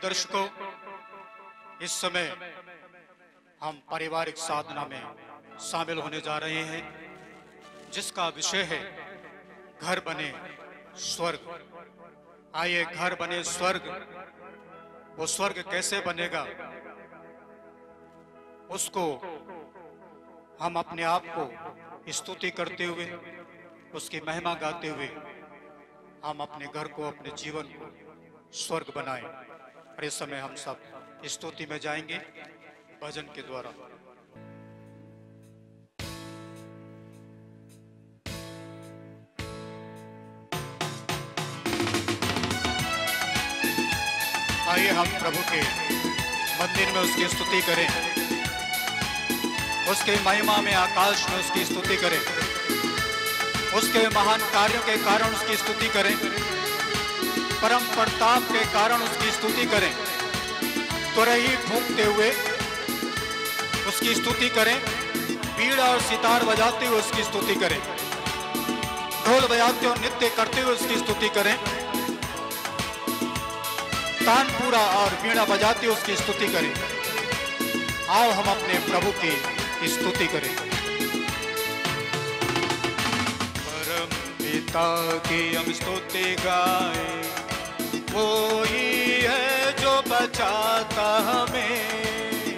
दर्शकों, इस समय हम पारिवारिक साधना में शामिल होने जा रहे हैं, जिसका विषय है घर बने स्वर्ग। आइए, घर बने स्वर्ग। वो स्वर्ग कैसे बनेगा, उसको हम अपने आप को स्तुति करते हुए, उसकी महिमा गाते हुए हम अपने घर को, अपने जीवन को स्वर्ग बनाएं। और इस समय हम सब स्तुति में जाएंगे भजन के द्वारा। आइए हम प्रभु के मंदिर में उसकी स्तुति करें, उसके महिमा में आकाश में उसकी स्तुति करें, उसके महान कार्यों के कारण उसकी स्तुति करें, परम प्रताप के कारण उसकी स्तुति करें। तुरही फूंकते हुए उसकी स्तुति करें, बीड़ा और सितार बजाते हुए उसकी स्तुति करें, ढोल बजाते और नृत्य करते हुए उसकी स्तुति करें, तानपुरा और बीड़ा बजाते हुए उसकी स्तुति करें। आओ हम अपने प्रभु की स्तुति करें। परम पिता की हम स्तुति गाएं, वो ही है जो बचाता हमें।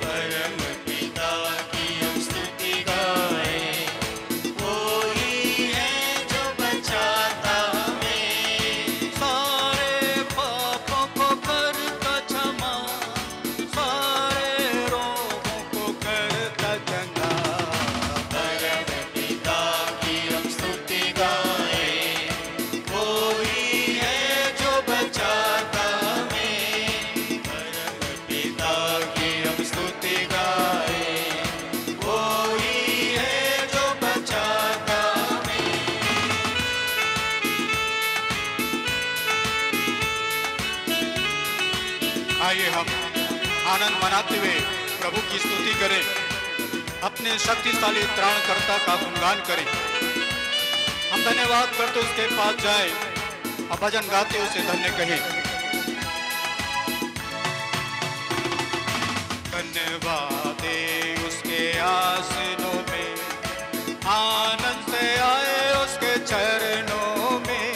परम पिता की हम स्तुति गाएं, वो ही है जो बचाता हमें। सारे पापों को करता क्षमा, सारे रोगों को करता चंगा। परम पिता की हम स्तुति गाएं, वो ही है जो बचाता हमें। परम पिता की हम स्तुति गाएं, वो ही है जो बचाता हमें। आइए हम आनंद मनाते हुए प्रभु की स्तुति करें, अपने शक्तिशाली त्राणकर्ता का गुणगान करें। हम धन्यवाद करते उसके पास जाएं और भजन गाते उसे धन्य कहें। धन्यवाद दे उसके आसनों में, आनंद से आए उसके चरणों में।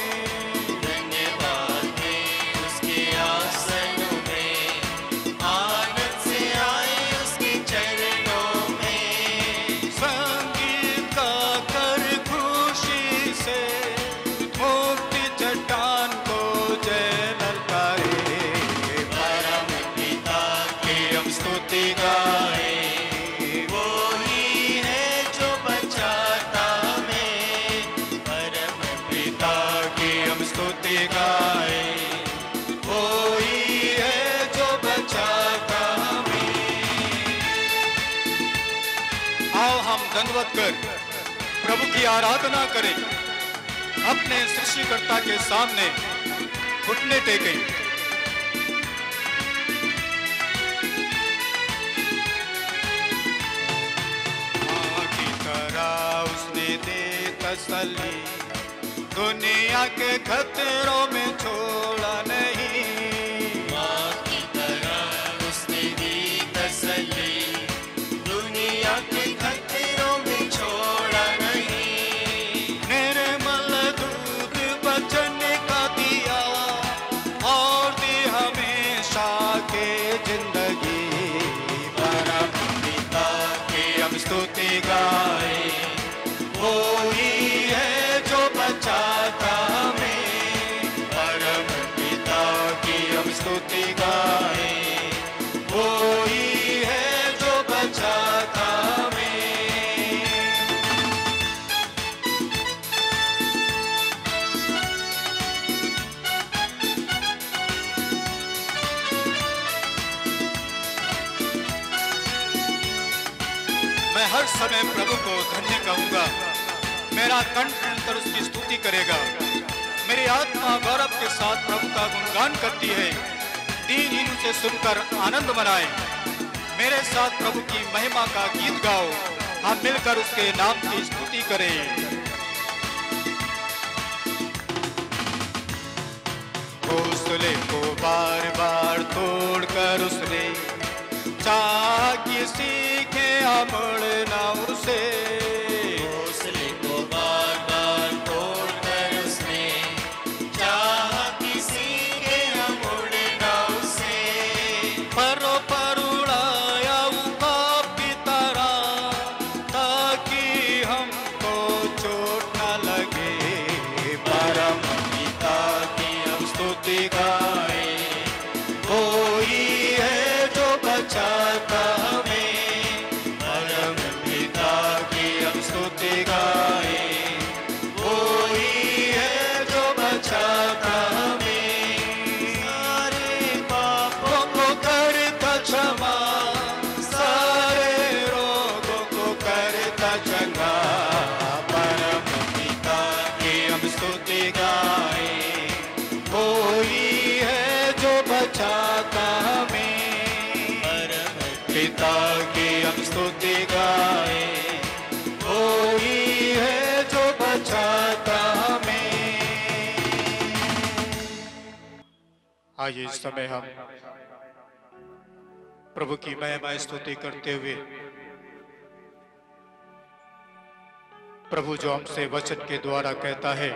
धन्यवाद दे उसके आसनों में, आनंद से आए उसके चरणों में। संगीत का कर खुशी से, मुक्ति चट्टान को जय ललकारे। परम पिता की हम स्तुति गाएं, वो ही है जो बचाता हमें। परम पिता की हम स्तुति गाएं, वो ही है जो बचाता हमें। आओ हम दंडवत कर प्रभु की आराधना करें, अपने सृष्टिकर्ता के सामने घुटने टेकें। माँ की तरह उसने दे तसल्ली, दुनिया के खतरों में छोड़ा नहीं। माँ की तरह उसने दी तसल्ली, दुनिया के खतरों में छोड़ा नहीं। निर्मल दूध वचन का दिया और दी हमेशा के जिंदगी। परम पिता की हम स्तुति गाएं, वो ही है जो बचाता हमें। परम पिता की हम स्तुति गाएं, वो ही है जो बचाता हमें। मैं हर समय प्रभु को धन्य कहूंगा, मेरा कंठ निरंतर उसकी स्तुति करेगा। मेरी आत्मा गौरव के साथ प्रभु का गुणगान करती है। दीनहीन उसे सुनकर आनंद मनाए। मेरे साथ प्रभु की महिमा का गीत गाओ, हम मिलकर उसके नाम की स्तुति करें। हौसले को बार बार तोड़ कर उसने, चाह किसी के अमड़ना उसे, हौसले को बार बार तोड़ कर उसने, चाह किसी के अमड़ना उसे, परों पर उड़ाया उकाब की तरह, ताकि हमको चोट न लगे। परम पिता की हम स्तुति गाए, कोई है जो बचाता हमें। परम पिता की हम स्तुति गाए, कोई है जो बचाता हमें। सारे पापों को करता क्षमा, सारे रोगों को करता चंगा। परम पिता की हम स्तुति गाए, कोई है जो बचाता हमें। परम पिता की हम स्तुति गाए, कोई है जो बचाता हमें। आइए इस समय हम प्रभु की महिमा स्तुति करते हुए प्रभु जो हमसे वचन के द्वारा कहता है,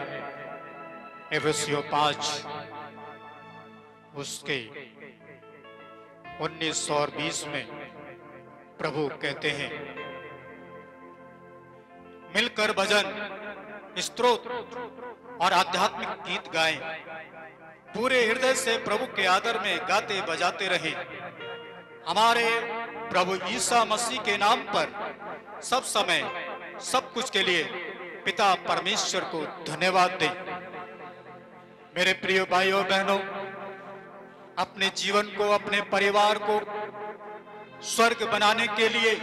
एफेसियों 5 उसके 19 और 20 में प्रभु कहते हैं, मिलकर भजन, स्तोत्र और आध्यात्मिक गीत गाएं, पूरे हृदय से प्रभु के आदर में गाते बजाते रहें। हमारे प्रभु ईसा मसीह के नाम पर सब समय सब कुछ के लिए पिता परमेश्वर को धन्यवाद दें। मेरे प्रिय भाइयों बहनों, अपने जीवन को, अपने परिवार को स्वर्ग बनाने के लिए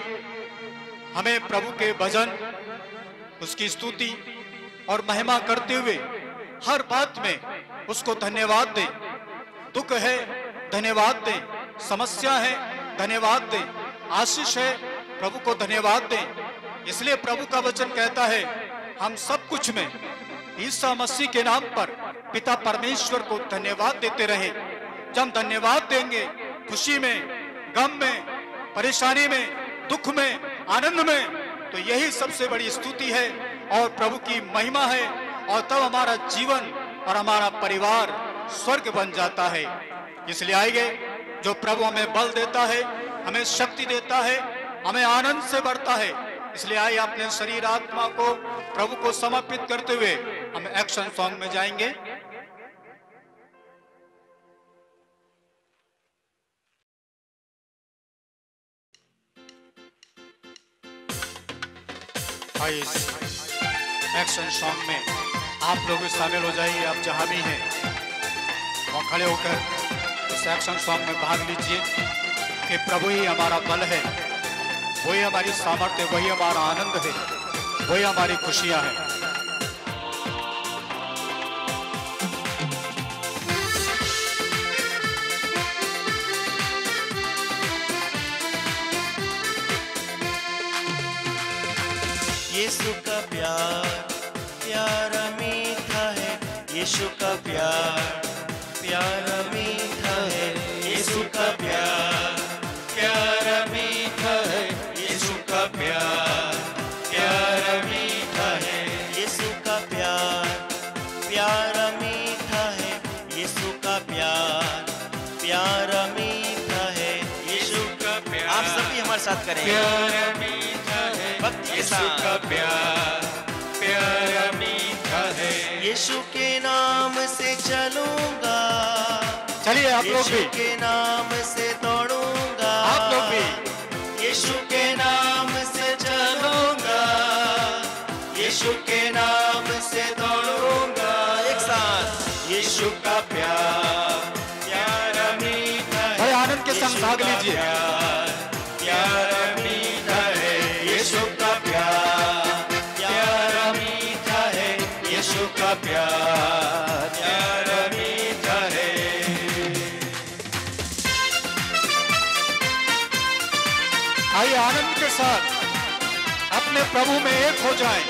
हमें प्रभु के भजन, उसकी स्तुति और महिमा करते हुए हर बात में उसको धन्यवाद दें। दुख है धन्यवाद दें, समस्या है धन्यवाद दें, आशीष है प्रभु को धन्यवाद दें। इसलिए प्रभु का वचन कहता है, हम सब कुछ में ईसा मसीह के नाम पर पिता परमेश्वर को धन्यवाद देते रहे। जब हम धन्यवाद देंगे, खुशी में, गम में, परेशानी में, दुख में, आनंद में, तो यही सबसे बड़ी स्तुति है और प्रभु की महिमा है। और तब हमारा जीवन और हमारा परिवार स्वर्ग बन जाता है। इसलिए आइए, जो प्रभु हमें बल देता है, हमें शक्ति देता है, हमें आनंद से भरता है। इसलिए आइए अपने शरीर आत्मा को प्रभु को समर्पित करते हुए हम एक्शन सॉन्ग में जाएंगे। आइए एक्शन सॉन्ग में आप लोग शामिल हो जाइए। आप जहां भी हैं वहां खड़े होकर इस एक्शन सॉन्ग में भाग लीजिए कि प्रभु ही हमारा बल है, वही हमारी सामर्थ्य, वही हमारा आनंद है, वही हमारी खुशियां हैं। यीशु का प्यार प्यारा मीठा है, यीशु का प्यार प्यारा मीठा है, यीशु का प्यार प्यारा मीठा है, यीशु का प्यार प्यारा मीठा है, यीशु का प्यार प्यारा मीठा है, यीशु का प्यार प्यारा मीठा है, यीशु का प्यार। आप सभी हमारे साथ करें, प्यारा मीठा है, भक्ति के साथ। का प्यार प्यारा मीठा है, यीशु के नाम से चलूंगा, चलिए आप लोग भी, यीशु के नाम से दौड़ूंगा, आप लोग भी, यीशु के नाम से चलूंगा, यीशु के नाम से दौड़ूंगा। एक साथ, यीशु का प्यार प्यारा मीठा है, भाई आनंद के संग भाग लीजिए। प्यारा मीठा है, यीशु का प्यार प्यारा मीठा है, यीशु का प्यार प्यारा मीठा है। आइए आनंद के साथ अपने प्रभु में एक हो जाएं।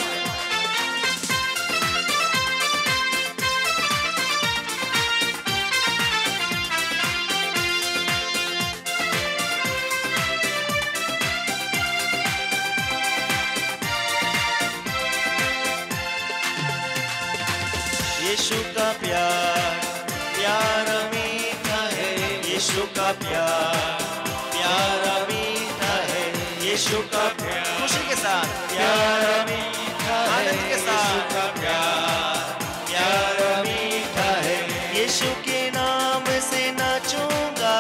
यीशु का प्यार प्यारा मीठा है, यीशु का प्यार प्यारा मीठा है, यीशु का प्यार खुशी के साथ प्यारा मीठा है, आनंद के साथ यीशु का प्यार प्यारा मीठा है, यीशु के नाम से नाचूंगा।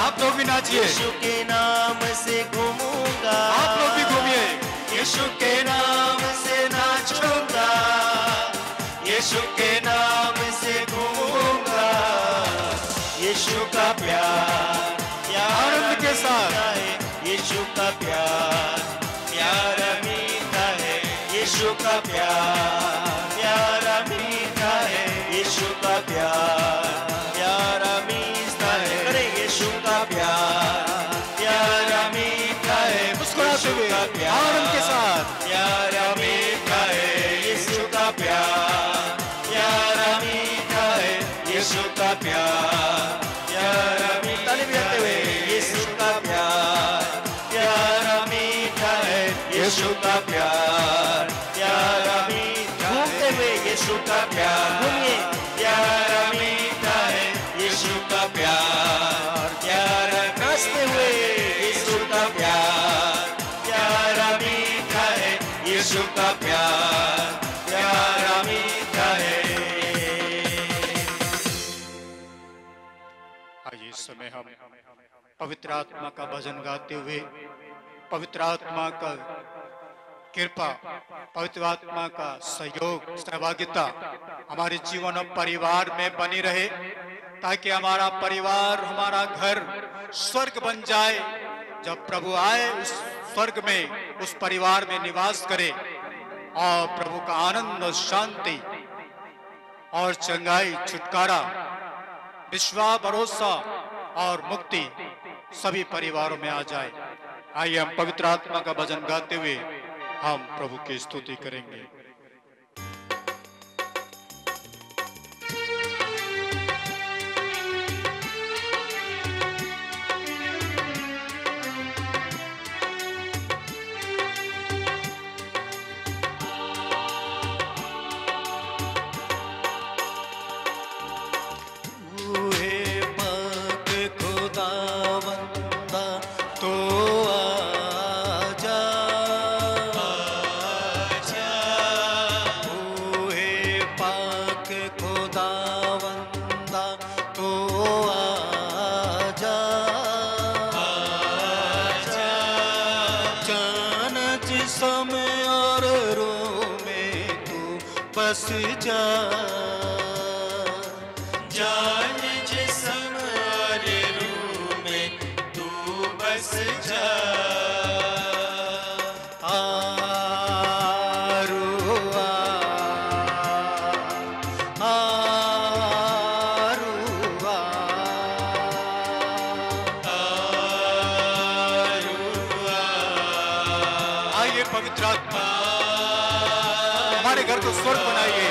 आप लोग भी नाचिए, यीशु के नाम से घूमूंगा। आप लोग भी घूमिए, यीशु के नाम से नाचूंगा, यीशु के नाम से घूमूंगा। यीशु का प्यार आनंद के साथ है, यीशु का प्यार प्यारा मीठा है, यीशु का प्यार प्यारा मीठा है, यीशु का प्यार प्यारा मीठा है। अरे यीशु का प्यार प्यारा मीठा है, मुस्कुराते हुए आनंद के साथ प्यारा मीठा है, यीशु का प्यार प्यारा मीठा है, यीशु का प्यार प्यारा मीठा हुए, यीशु का प्यार प्यारा मीठा है, यीशु का प्यार प्यारा मीठा घूमते हुए यीशु का प्यार घूमिए प्यारा मीठा है, यीशु का प्यार प्यारा नाचते हुए यीशु का प्यार प्यारा मीठा है, यीशु का प्यार प्यारा मीठा है। आइए इस समय हम पवित्र आत्मा का भजन गाते हुए पवित्र आत्मा का कृपा, पवित्र आत्मा का सहयोग, सहभागिता हमारे जीवन और परिवार में बनी रहे, ताकि हमारा परिवार, हमारा घर स्वर्ग बन जाए। जब प्रभु आए उस स्वर्ग में, उस परिवार में निवास करे और प्रभु का आनंद और शांति और चंगाई, छुटकारा, विश्वास, भरोसा और मुक्ति सभी परिवारों में आ जाए। आइए हम पवित्र आत्मा का भजन गाते हुए हम प्रभु की स्तुति करेंगे। बस जा जान जिस्म और रूह में तू बस जा। आइए पवित्र आत्मा हमारे घर को स्वर्ग बनाइए।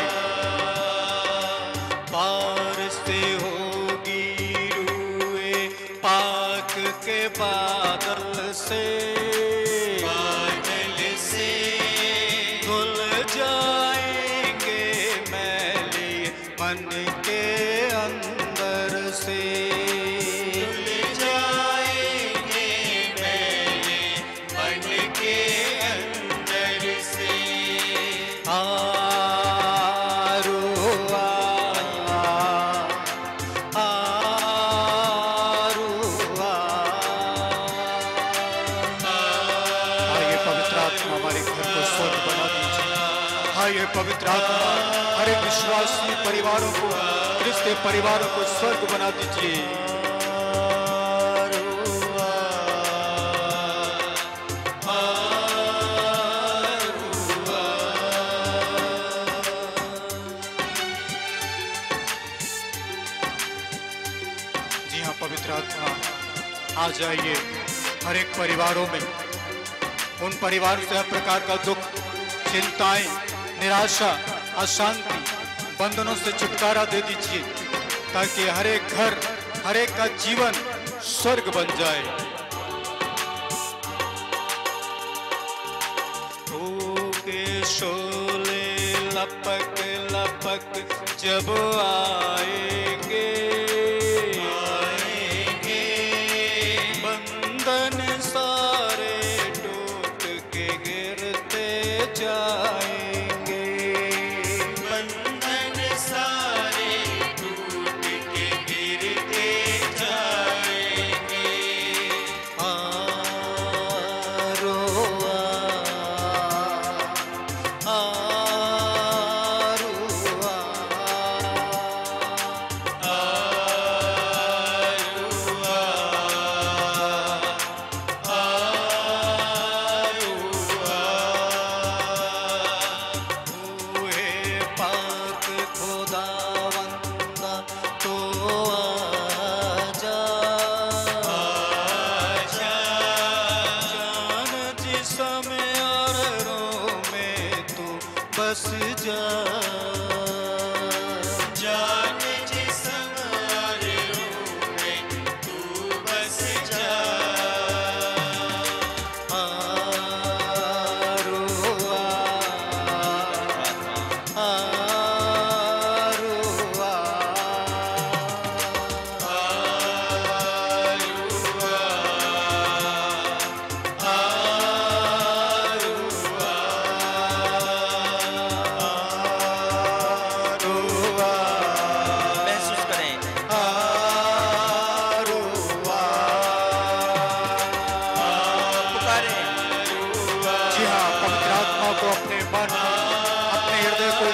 पार से होगी रूए पाक के बादल से धुल जाएंगे मैले मन के अंदर से। धुल जाएंगे मैले मन के अंदर से। ये पवित्र आत्मा हर एक विश्वासी परिवारों को, रिश्ते परिवारों को स्वर्ग बना दीजिए। जी हाँ पवित्र आत्मा आ जाइए हर एक परिवारों में। उन परिवारों से हर प्रकार का दुख, चिंताएं, निराशा, अशांति, बंधनों से छुटकारा दे दीजिए, ताकि हर एक घर, हर एक का जीवन स्वर्ग बन जाए। के शोले लपक लपक जब आएंगे बंधन सारे टूट के गिरते जाएंगे, बंधन सारे टूट के गिरते जाएंगे। बस जा जान जिस समारोह में तू बस जा।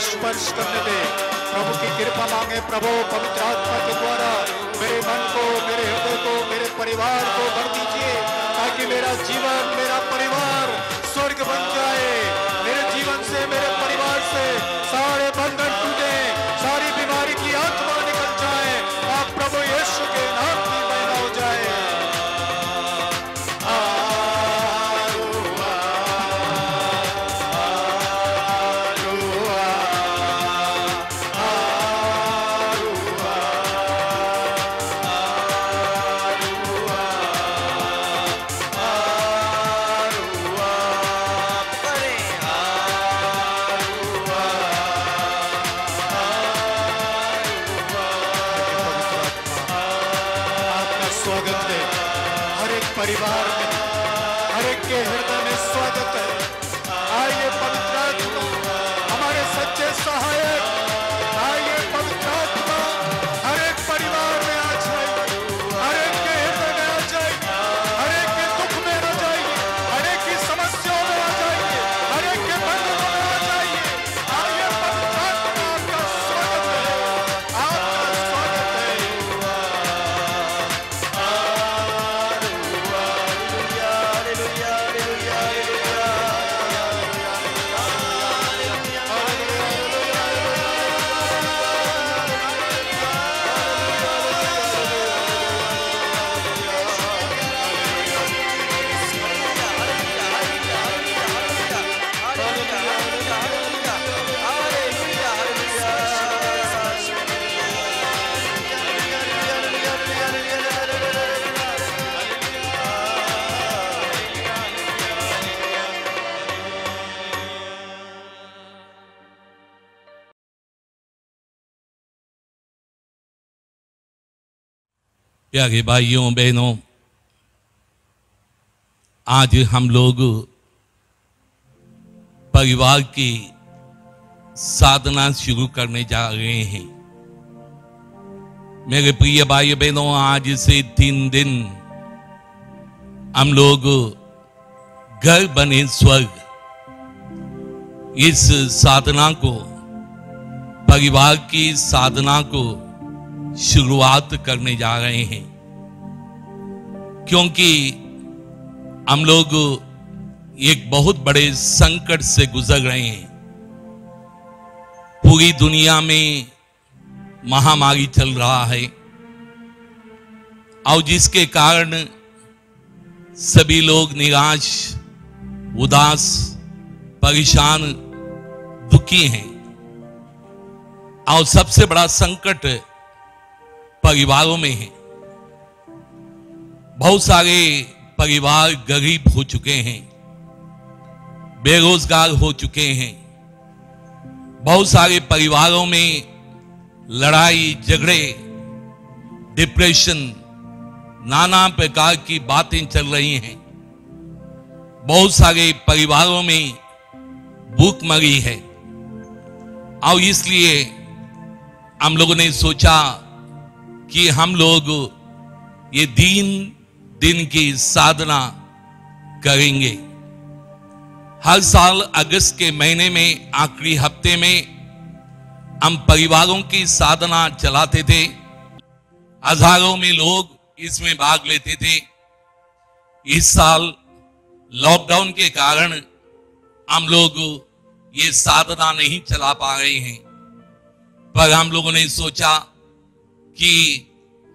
स्पर्श करने दे, प्रभु की कृपा मांगे। प्रभु पवित्र आत्मा के द्वारा मेरे मन को, मेरे हृदय को, मेरे परिवार को भर दीजिए, ताकि मेरा जीवन, मेरा परिवार स्वर्ग बन जाए। मेरे जीवन से, मेरे परिवार से सारे बंधन टूटे, सारी बीमारी की आत्मा निकल जाए। आप प्रभु यीशु के नाम की महिमा हो जाए। स्वागत है हर एक परिवार में, हर एक के हृदय में स्वागत है। आइए पवित्र आत्मा हमारे सच्चे सहायक, आइए पवित्र आत्मा हर एक परिवार में आ जाइए, हर एक के हृदय में आ जाइए, हर एक के दुख में आ जाइए, हर एक की समस्याओं में आ जाइए, हर एक के बंधनों में आ जाइए। आइए पवित्र आत्मा, आपका स्वागत है, आपका स्वागत है। प्यारे भाइयों बहनों, आज हम लोग परिवार की साधना शुरू करने जा रहे हैं। मेरे प्रिय भाई बहनों, आज से 3 दिन हम लोग घर बने स्वर्ग, इस साधना को, परिवार की साधना को शुरुआत करने जा रहे हैं, क्योंकि हम लोग एक बहुत बड़े संकट से गुजर रहे हैं। पूरी दुनिया में महामारी चल रहा है और जिसके कारण सभी लोग निराश, उदास, परेशान, दुखी हैं। और सबसे बड़ा संकट परिवारों में है। बहुत सारे परिवार गरीब हो चुके हैं, बेरोजगार हो चुके हैं। बहुत सारे परिवारों में लड़ाई झगड़े, डिप्रेशन, नाना प्रकार की बातें चल रही हैं। बहुत सारे परिवारों में भूखमरी है और इसलिए हम लोगों ने सोचा कि हम लोग ये दिन की साधना करेंगे। हर साल अगस्त के महीने में आखिरी हफ्ते में हम परिवारों की साधना चलाते थे। हजारों में लोग इसमें भाग लेते थे। इस साल लॉकडाउन के कारण हम लोग ये साधना नहीं चला पा रहे हैं, पर हम लोगों ने सोचा कि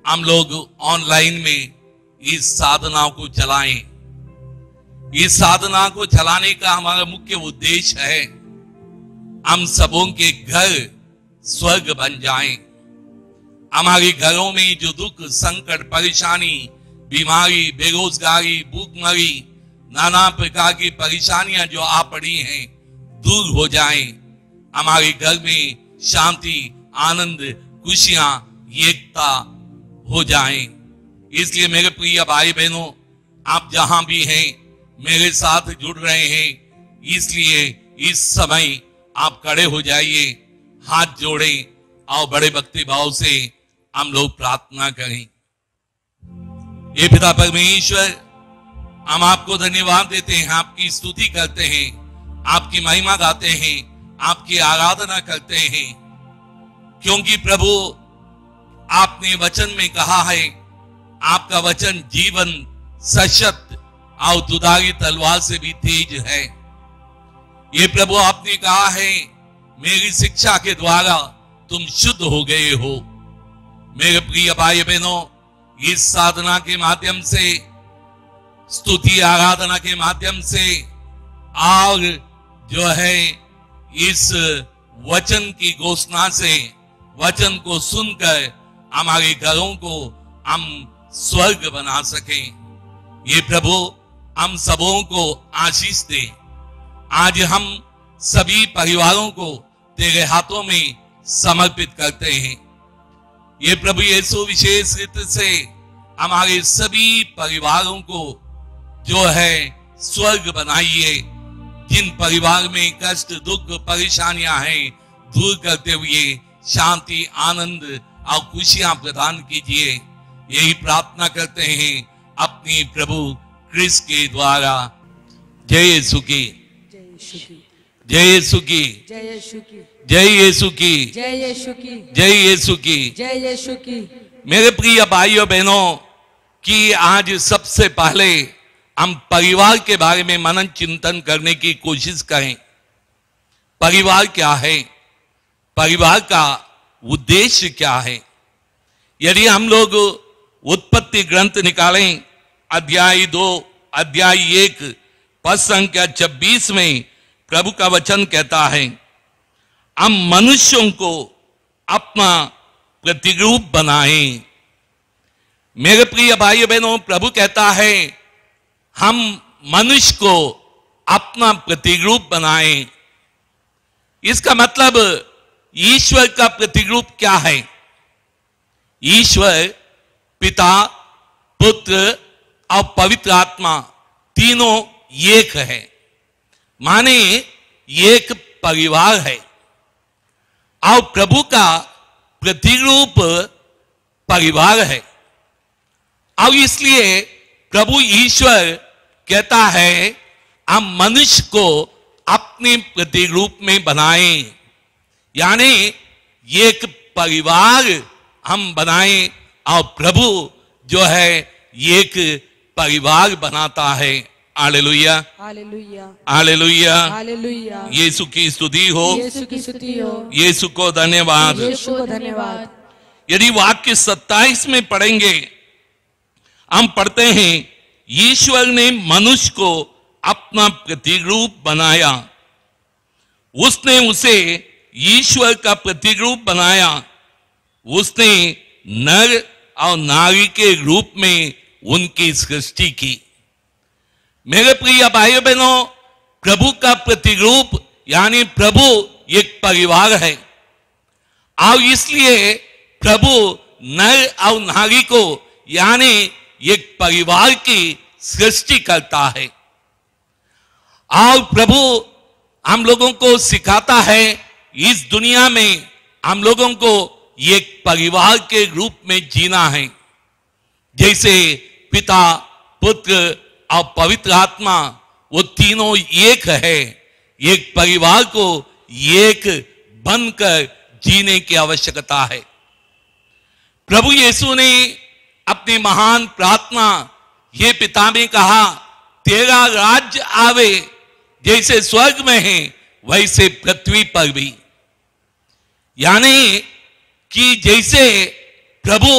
हम लोग ऑनलाइन में इस साधना को चलाएं। इस साधना को चलाने का हमारा मुख्य उद्देश्य है हम सबों के घर स्वर्ग बन जाएं। हमारे घरों में जो दुख, संकट, परेशानी, बीमारी, बेरोजगारी, भूखमरी, नाना प्रकार की परेशानियां जो आ पड़ी हैं दूर हो जाएं। हमारे घर में शांति, आनंद, खुशियां, एकता हो जाएं। इसलिए मेरे प्रिय भाई बहनों, आप जहां भी हैं मेरे साथ जुड़ रहे हैं, इसलिए इस समय आप खड़े हो जाइए, हाथ जोड़ें और बड़े भक्ति भाव से हम लोग प्रार्थना करें। ये पिता परमेश्वर, हम आपको धन्यवाद देते हैं, आपकी स्तुति करते हैं, आपकी महिमा गाते हैं, आपकी आराधना करते हैं, क्योंकि प्रभु आपने वचन में कहा है, आपका वचन जीवन, सशक्त और दुधारी तलवार से भी तेज है। ये प्रभु आपने कहा है, मेरी शिक्षा के द्वारा तुम शुद्ध हो गए हो। मेरे प्रिय भाई बहनों, इस साधना के माध्यम से, स्तुति आराधना के माध्यम से और जो है इस वचन की घोषणा से, वचन को सुनकर हमारे घरों को हम स्वर्ग बना सकें। ये प्रभु हम सबों को आशीष दे। आज हम सभी परिवारों को तेरे हाथों में समर्पित करते हैं। ये प्रभु यीशु विशेष रीति से हमारे सभी परिवारों को जो है स्वर्ग बनाइए। जिन परिवार में कष्ट, दुख, परेशानियां हैं दूर करते हुए शांति, आनंद और खुशियां प्रदान कीजिए। यही प्रार्थना करते हैं अपनी प्रभु क्रिस्त के द्वारा। जय यीशु की, जय यीशु की, जय यीशु की, जय यीशु की, जय यीशु की, जय यीशु की, जय यीशु की। मेरे प्रिय भाइयों बहनों, कि आज सबसे पहले हम परिवार के बारे में मनन चिंतन करने की कोशिश करें। परिवार क्या है? परिवार का उद्देश्य क्या है? यदि हम लोग उत्पत्ति ग्रंथ निकालें, अध्याय 2, अध्याय 1, पद संख्या 26 में प्रभु का वचन कहता है, हम मनुष्यों को अपना प्रतिरूप बनाएं। मेरे प्रिय भाइयों बहनों, प्रभु कहता है हम मनुष्य को अपना प्रतिरूप बनाएं। इसका मतलब ईश्वर का प्रतिरूप क्या है? ईश्वर पिता, पुत्र और पवित्र आत्मा तीनों एक है, माने एक परिवार है। और प्रभु का प्रतिरूप परिवार है। और इसलिए प्रभु ईश्वर कहता है हम मनुष्य को अपने प्रतिरूप में बनाएं, यानी एक परिवार हम बनाएं। और प्रभु जो है एक परिवार बनाता है। Hallelujah, hallelujah, hallelujah, hallelujah. यीशु की स्तुति हो, यीशु की स्तुति हो, यीशु को धन्यवाद। यीशु को धन्यवाद। यदि वाक्य 27 में पढ़ेंगे, हम पढ़ते हैं, ईश्वर ने मनुष्य को अपना प्रतिरूप बनाया। उसने उसे ईश्वर का प्रतिरूप बनाया। उसने नर और नारी के रूप में उनकी सृष्टि की। मेरे प्रिय भाइयों बहनों, प्रभु का प्रतिरूप यानी प्रभु एक परिवार है। और इसलिए प्रभु नर और नारी को यानी एक परिवार की सृष्टि करता है और प्रभु हम लोगों को सिखाता है इस दुनिया में हम लोगों को एक परिवार के रूप में जीना है। जैसे पिता, पुत्र और पवित्र आत्मा वो तीनों एक है। एक परिवार को एक बनकर जीने की आवश्यकता है। प्रभु यीशु ने अपनी महान प्रार्थना ये पिता में कहा, तेरा राज्य आवे जैसे स्वर्ग में है वैसे पृथ्वी पर भी। यानी कि जैसे प्रभु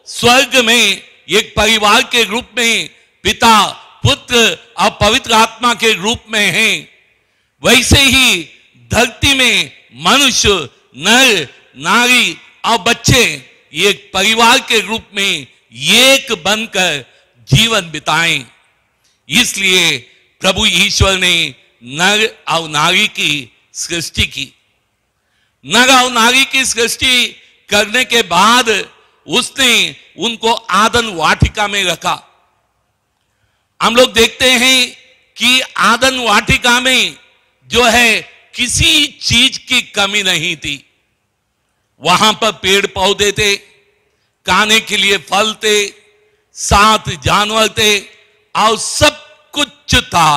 स्वर्ग में एक परिवार के रूप में पिता, पुत्र और पवित्र आत्मा के रूप में है, वैसे ही धरती में मनुष्य, नर, नारी और बच्चे एक परिवार के रूप में एक बनकर जीवन बिताएं। इसलिए प्रभु ईश्वर ने नर और नारी की सृष्टि की। नर और नारी की सृष्टि करने के बाद उसने उनको आदन वाटिका में रखा। हम लोग देखते हैं कि आदन वाटिका में जो है किसी चीज की कमी नहीं थी। वहां पर पेड़ पौधे थे, खाने के लिए फल थे, 7 जानवर थे और सब कुछ था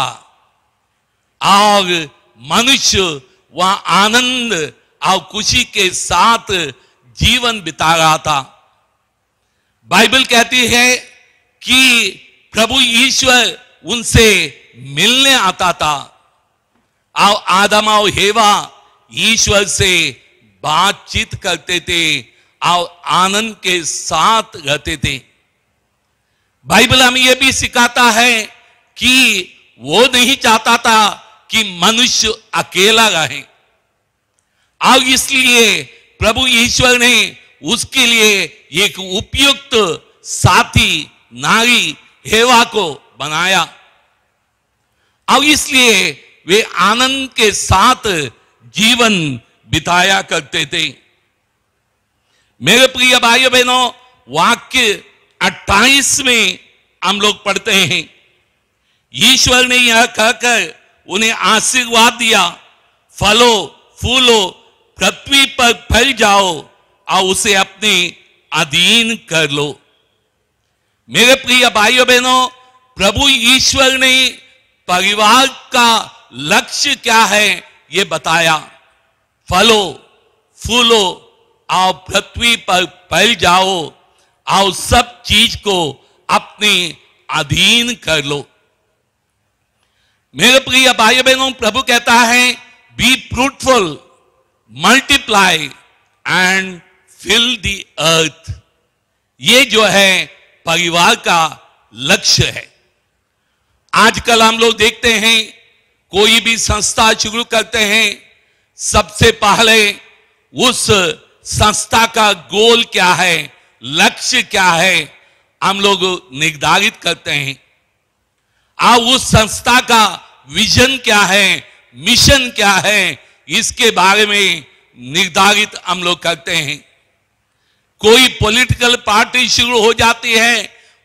और मनुष्य वहां आनंद और खुशी के साथ जीवन बिता रहा था। बाइबल कहती है कि प्रभु ईश्वर उनसे मिलने आता था और आदम और हेवा ईश्वर से बातचीत करते थे और आनंद के साथ रहते थे। बाइबल हमें यह भी सिखाता है कि वो नहीं चाहता था कि मनुष्य अकेला रहे और इसलिए प्रभु ईश्वर ने उसके लिए एक उपयुक्त साथी नारी हेवा को बनाया और इसलिए वे आनंद के साथ जीवन बिताया करते थे। मेरे प्रिय भाइयों बहनों, वाक्य 28 में हम लोग पढ़ते हैं, ईश्वर ने यह कहकर उन्हें आशीर्वाद दिया, फलो फूलो, पृथ्वी पर फैल जाओ और उसे अपने अधीन कर लो। मेरे प्रिय भाइयों बहनों, प्रभु ईश्वर ने परिवार का लक्ष्य क्या है ये बताया, फलो फूलो और पृथ्वी पर फैल जाओ और सब चीज को अपने अधीन कर लो। मेरे प्रिय भाई बहनों, प्रभु कहता है be fruitful, multiply and fill the earth. ये जो है परिवार का लक्ष्य है। आजकल हम लोग देखते हैं कोई भी संस्था शुरू करते हैं, सबसे पहले उस संस्था का गोल क्या है, लक्ष्य क्या है, हम लोग निर्धारित करते हैं और उस संस्था का विजन क्या है, मिशन क्या है, इसके बारे में निर्धारित हम लोग करते हैं। कोई पॉलिटिकल पार्टी शुरू हो जाती है,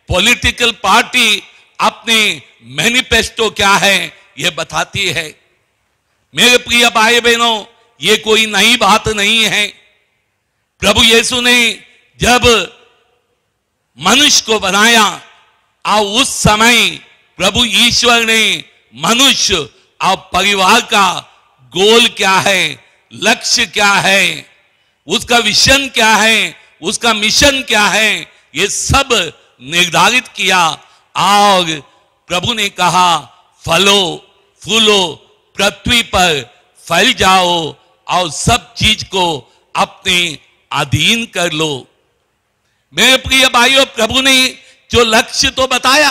पॉलिटिकल पार्टी अपने मैनिफेस्टो क्या है यह बताती है। मेरे प्रिय भाई बहनों, ये कोई नई बात नहीं है। प्रभु यीशु ने जब मनुष्य को बनाया और उस समय प्रभु ईश्वर ने मनुष्य और परिवार का गोल क्या है, लक्ष्य क्या है, उसका विजन क्या है, उसका मिशन क्या है, ये सब निर्धारित किया और प्रभु ने कहा फलो फूलो, पृथ्वी पर फैल जाओ और सब चीज को अपने अधीन कर लो। मेरे प्रिय भाइयों, प्रभु ने जो लक्ष्य तो बताया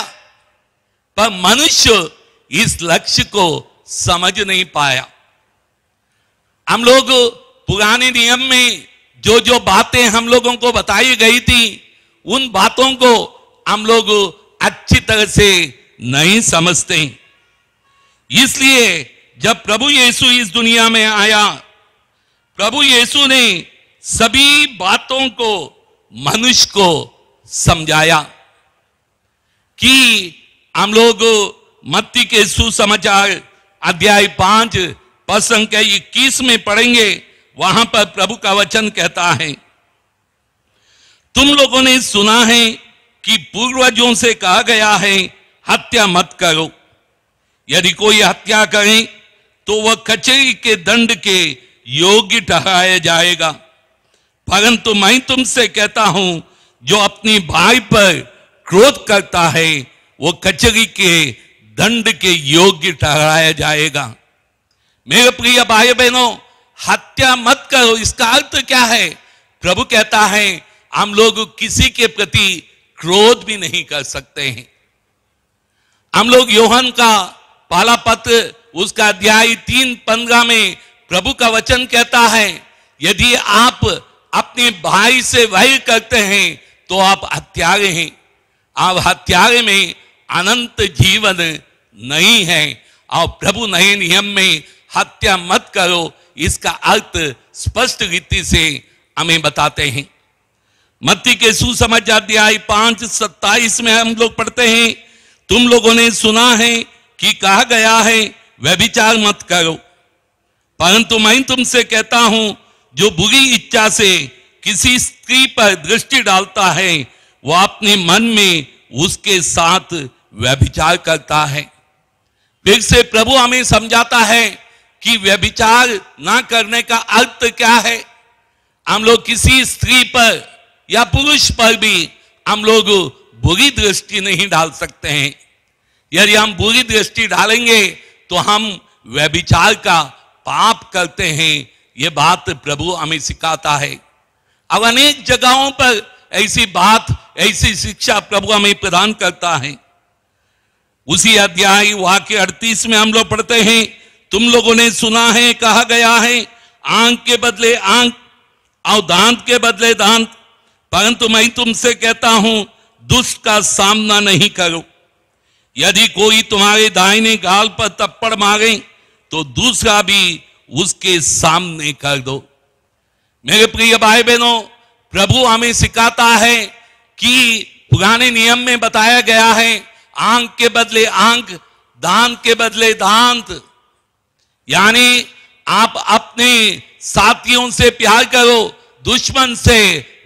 पर मनुष्य इस लक्ष्य को समझ नहीं पाया। हम लोग पुराने नियम में जो जो बातें हम लोगों को बताई गई थी उन बातों को हम लोग अच्छी तरह से नहीं समझते। इसलिए जब प्रभु यीशु इस दुनिया में आया, प्रभु यीशु ने सभी बातों को मनुष्य को समझाया। कि हम लोग मत्ती के सुसमाचार अध्याय 5 पद संख्या 21 में पढ़ेंगे। वहां पर प्रभु का वचन कहता है, तुम लोगों ने सुना है कि पूर्वजों से कहा गया है, हत्या मत करो। यदि कोई हत्या करे तो वह कचहरी के दंड के योग्य ठहराया जाएगा। परंतु मैं तुमसे कहता हूं, जो अपनी भाई पर क्रोध करता है वो कचहरी के दंड के योग्य ठहराया जाएगा। मेरे प्रिय भाई बहनों, हत्या मत करो, इसका अर्थ क्या है? प्रभु कहता है हम लोग किसी के प्रति क्रोध भी नहीं कर सकते हैं। हम लोग यूहन्ना का पहला पत्र उसका अध्याय 3:15 में प्रभु का वचन कहता है, यदि आप अपने भाई से वैर करते हैं तो आप हत्यारे हैं। आप हत्यारे में अनंत जीवन नहीं है। और प्रभु नए नियम में हत्या मत करो, इसका अर्थ स्पष्ट रीति से हमें बताते हैं। मत्ती के सुसमाचार अध्याय 5:27 में हम लोग पढ़ते हैं, तुम लोगों ने सुना है कि कहा गया है, व्यभिचार मत करो। परंतु मैं तुमसे कहता हूं, जो बुरी इच्छा से किसी स्त्री पर दृष्टि डालता है वह अपने मन में उसके साथ व्यभिचार करता है। फिर से प्रभु हमें समझाता है कि व्यभिचार ना करने का अर्थ क्या है। हम लोग किसी स्त्री पर या पुरुष पर भी हम लोग बुरी दृष्टि नहीं डाल सकते हैं। यदि हम बुरी दृष्टि डालेंगे तो हम व्यभिचार का पाप करते हैं। ये बात प्रभु हमें सिखाता है। अब अनेक जगहों पर ऐसी बात, ऐसी शिक्षा प्रभु हमें प्रदान करता है। उसी अध्याय वाक्य 38 में हम लोग पढ़ते हैं, तुम लोगों ने सुना है, कहा गया है, आंख के बदले आंख और दांत के बदले दांत। परंतु मैं तुमसे कहता हूं, दुष्ट का सामना नहीं करो। यदि कोई तुम्हारे दाहिने गाल पर थप्पड़ मारे तो दूसरा भी उसके सामने कर दो। मेरे प्रिय भाई बहनों, प्रभु हमें सिखाता है कि पुराने नियम में बताया गया है, आंख के बदले आंख, दांत के बदले दांत। यानी आप अपने साथियों से प्यार करो, दुश्मन से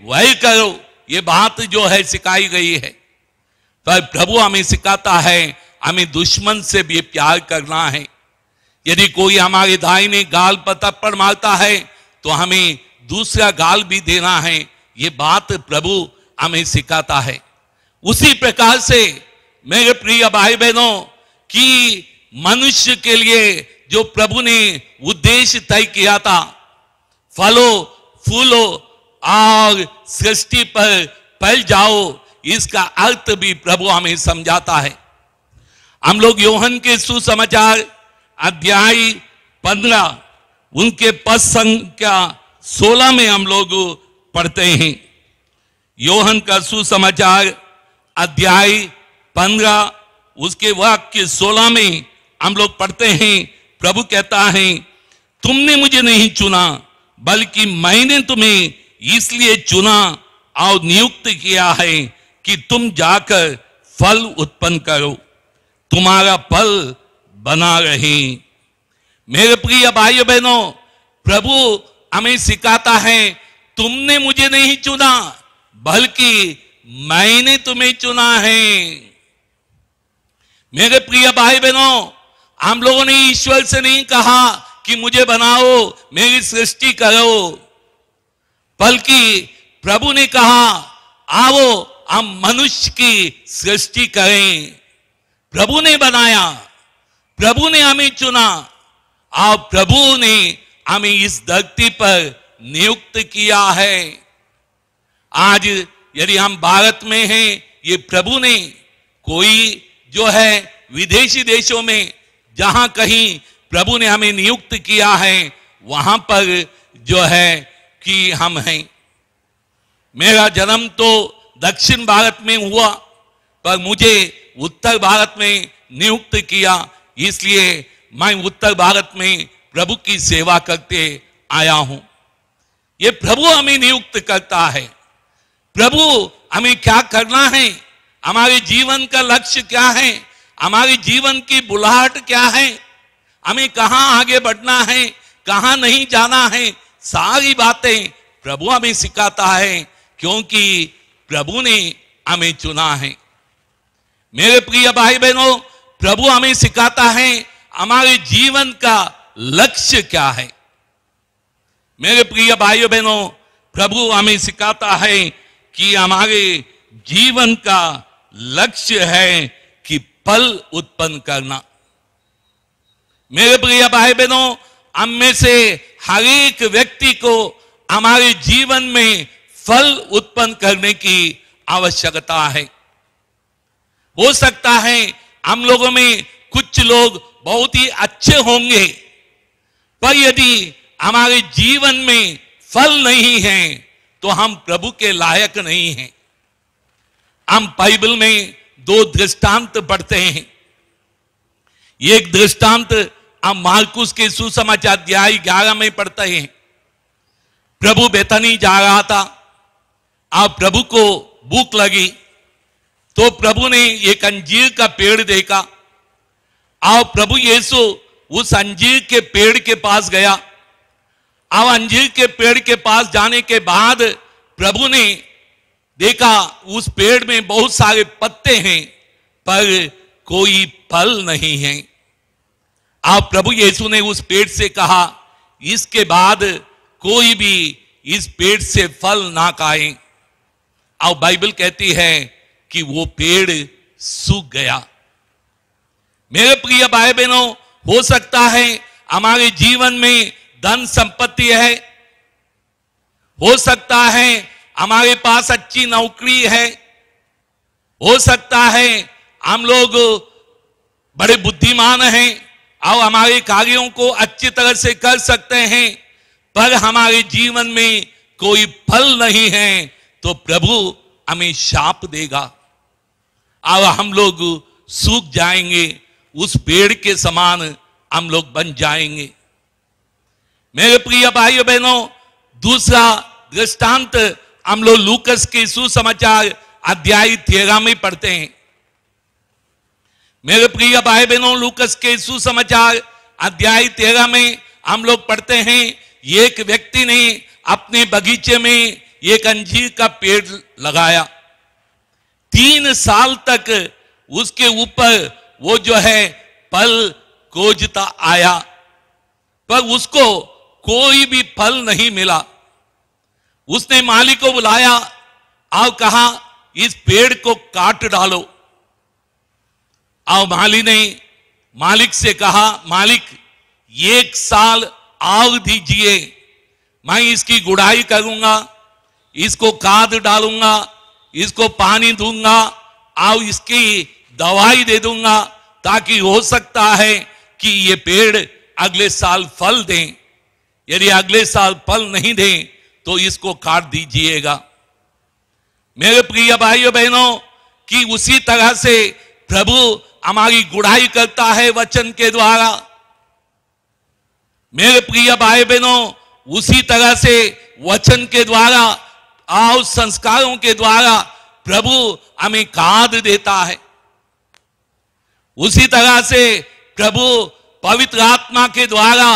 वैर करो। ये बात जो है सिखाई गई है। पर प्रभु हमें सिखाता है हमें दुश्मन से भी प्यार करना है। यदि कोई हमारे दाहिने गाल पर थप्पड़ मारता है तो हमें दूसरा गाल भी देना है। ये बात प्रभु हमें सिखाता है। उसी प्रकार से मेरे प्रिय भाई बहनों, कि मनुष्य के लिए जो प्रभु ने उद्देश्य तय किया था, फलो फूलो और सृष्टि पर फैल जाओ, इसका अर्थ भी प्रभु हमें समझाता है। हम लोग यूहन्ना के सुसमाचार अध्याय 15 उनके पद संख्या 16 में हम लोग पढ़ते हैं। यूहन्ना का सुसमाचार अध्याय 15 उसके वाक्य 16 में हम लोग पढ़ते हैं, प्रभु कहता है, तुमने मुझे नहीं चुना बल्कि मैंने तुम्हें इसलिए चुना और नियुक्त किया है कि तुम जाकर फल उत्पन्न करो, तुम्हारा फल बना रहे। मेरे प्रिय भाइयों बहनों, प्रभु हमें सिखाता है, तुमने मुझे नहीं चुना बल्कि मैंने तुम्हें चुना है। मेरे प्रिय भाई बहनों, हम लोगों ने ईश्वर से नहीं कहा कि मुझे बनाओ, मेरी सृष्टि करो, बल्कि प्रभु ने कहा, आओ हम मनुष्य की सृष्टि करें। प्रभु ने बनाया, प्रभु ने हमें चुना और प्रभु ने हमें इस धरती पर नियुक्त किया है। आज यदि हम भारत में हैं, ये प्रभु ने, कोई जो है विदेशी देशों में जहां कहीं प्रभु ने हमें नियुक्त किया है, वहां पर जो है कि हम हैं। मेरा जन्म तो दक्षिण भारत में हुआ, पर मुझे उत्तर भारत में नियुक्त किया, इसलिए मैं उत्तर भारत में प्रभु की सेवा करते आया हूं। ये प्रभु हमें नियुक्त करता है। प्रभु हमें क्या करना है, हमारे जीवन का लक्ष्य क्या है, हमारे जीवन की बुलाहट क्या है, हमें कहां आगे बढ़ना है, कहां नहीं जाना है, सारी बातें प्रभु हमें सिखाता है, क्योंकि प्रभु ने हमें चुना है। मेरे प्रिय भाई बहनों, प्रभु हमें सिखाता है हमारे जीवन का लक्ष्य क्या है। मेरे प्रिय भाइयों बहनों, प्रभु हमें सिखाता है कि हमारे जीवन का लक्ष्य है कि फल उत्पन्न करना। मेरे प्रिय भाई बहनों, हम में से हर एक व्यक्ति को हमारे जीवन में फल उत्पन्न करने की आवश्यकता है। हो सकता है हम लोगों में कुछ लोग बहुत ही अच्छे होंगे, पर यदि हमारे जीवन में फल नहीं है तो हम प्रभु के लायक नहीं हैं। हम बाइबल में 2 दृष्टांत पढ़ते हैं। एक दृष्टांत हम मार्कुस के सुसमाचार अध्याय 11 में पढ़ते हैं। प्रभु बेथनी जा रहा था, अब प्रभु को भूख लगी तो प्रभु ने एक अंजीर का पेड़ देखा और प्रभु यीशु उस अंजीर के पेड़ के पास गया। अब अंजीर के पेड़ के पास जाने के बाद प्रभु ने देखा उस पेड़ में बहुत सारे पत्ते हैं पर कोई फल नहीं है। अब प्रभु यीशु ने उस पेड़ से कहा, इसके बाद कोई भी इस पेड़ से फल ना खाए। और बाइबल कहती है कि वो पेड़ सूख गया। मेरे प्रिय भाई बहनों, हो सकता है हमारे जीवन में धन संपत्ति है, हो सकता है हमारे पास अच्छी नौकरी है, हो सकता है हम लोग बड़े बुद्धिमान हैं और हमारे कार्यों को अच्छी तरह से कर सकते हैं, पर हमारे जीवन में कोई फल नहीं है तो प्रभु हमें शाप देगा और हम लोग सूख जाएंगे, उस पेड़ के समान हम लोग बन जाएंगे। मेरे प्रिय भाइयों बहनों, दूसरा दृष्टांत हम लोग लूकस के सुसमाचार अध्याय 13 में पढ़ते हैं। मेरे प्रिय भाई बहनों, लूकस के सुसमाचार अध्याय 13 में हम लोग पढ़ते हैं, एक व्यक्ति ने अपने बगीचे में एक अंजीर का पेड़ लगाया। 3 साल तक उसके ऊपर वो जो है फल खोजता आया, पर उसको कोई भी फल नहीं मिला। उसने मालिक को बुलाया और कहा, इस पेड़ को काट डालो। और मालिक से कहा, मालिक 1 साल और दीजिए, मैं इसकी गुड़ाई करूंगा, इसको खाद डालूंगा, इसको पानी दूंगा और इसकी दवाई दे दूंगा, ताकि हो सकता है कि ये पेड़ अगले साल फल दें। यदि अगले साल फल नहीं दें तो इसको काट दीजिएगा। मेरे प्रिय भाइयों बहनों, कि उसी तरह से प्रभु हमारी गुड़ाई करता है वचन के द्वारा। मेरे प्रिय भाई बहनों, उसी तरह से वचन के द्वारा और संस्कारों के द्वारा प्रभु हमें खाद देता है। उसी तरह से प्रभु पवित्र आत्मा के द्वारा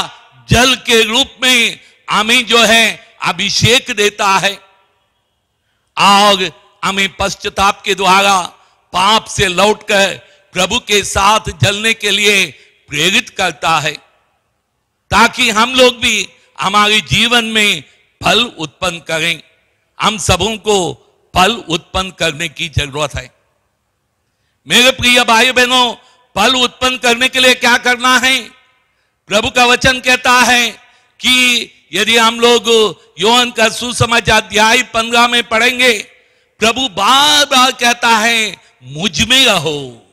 जल के रूप में हमें जो है अभिषेक देता है और हमें पश्चाताप के द्वारा पाप से लौटकर प्रभु के साथ जलने के लिए प्रेरित करता है, ताकि हम लोग भी हमारे जीवन में फल उत्पन्न करें। हम सबों को फल उत्पन्न करने की जरूरत है। मेरे प्रिय भाई बहनों, फल उत्पन्न करने के लिए क्या करना है? प्रभु का वचन कहता है कि यदि हम लोग योहन का सुसमाचार अध्याय 15 में पढ़ेंगे, प्रभु बार बार कहता है, मुझ में रहो।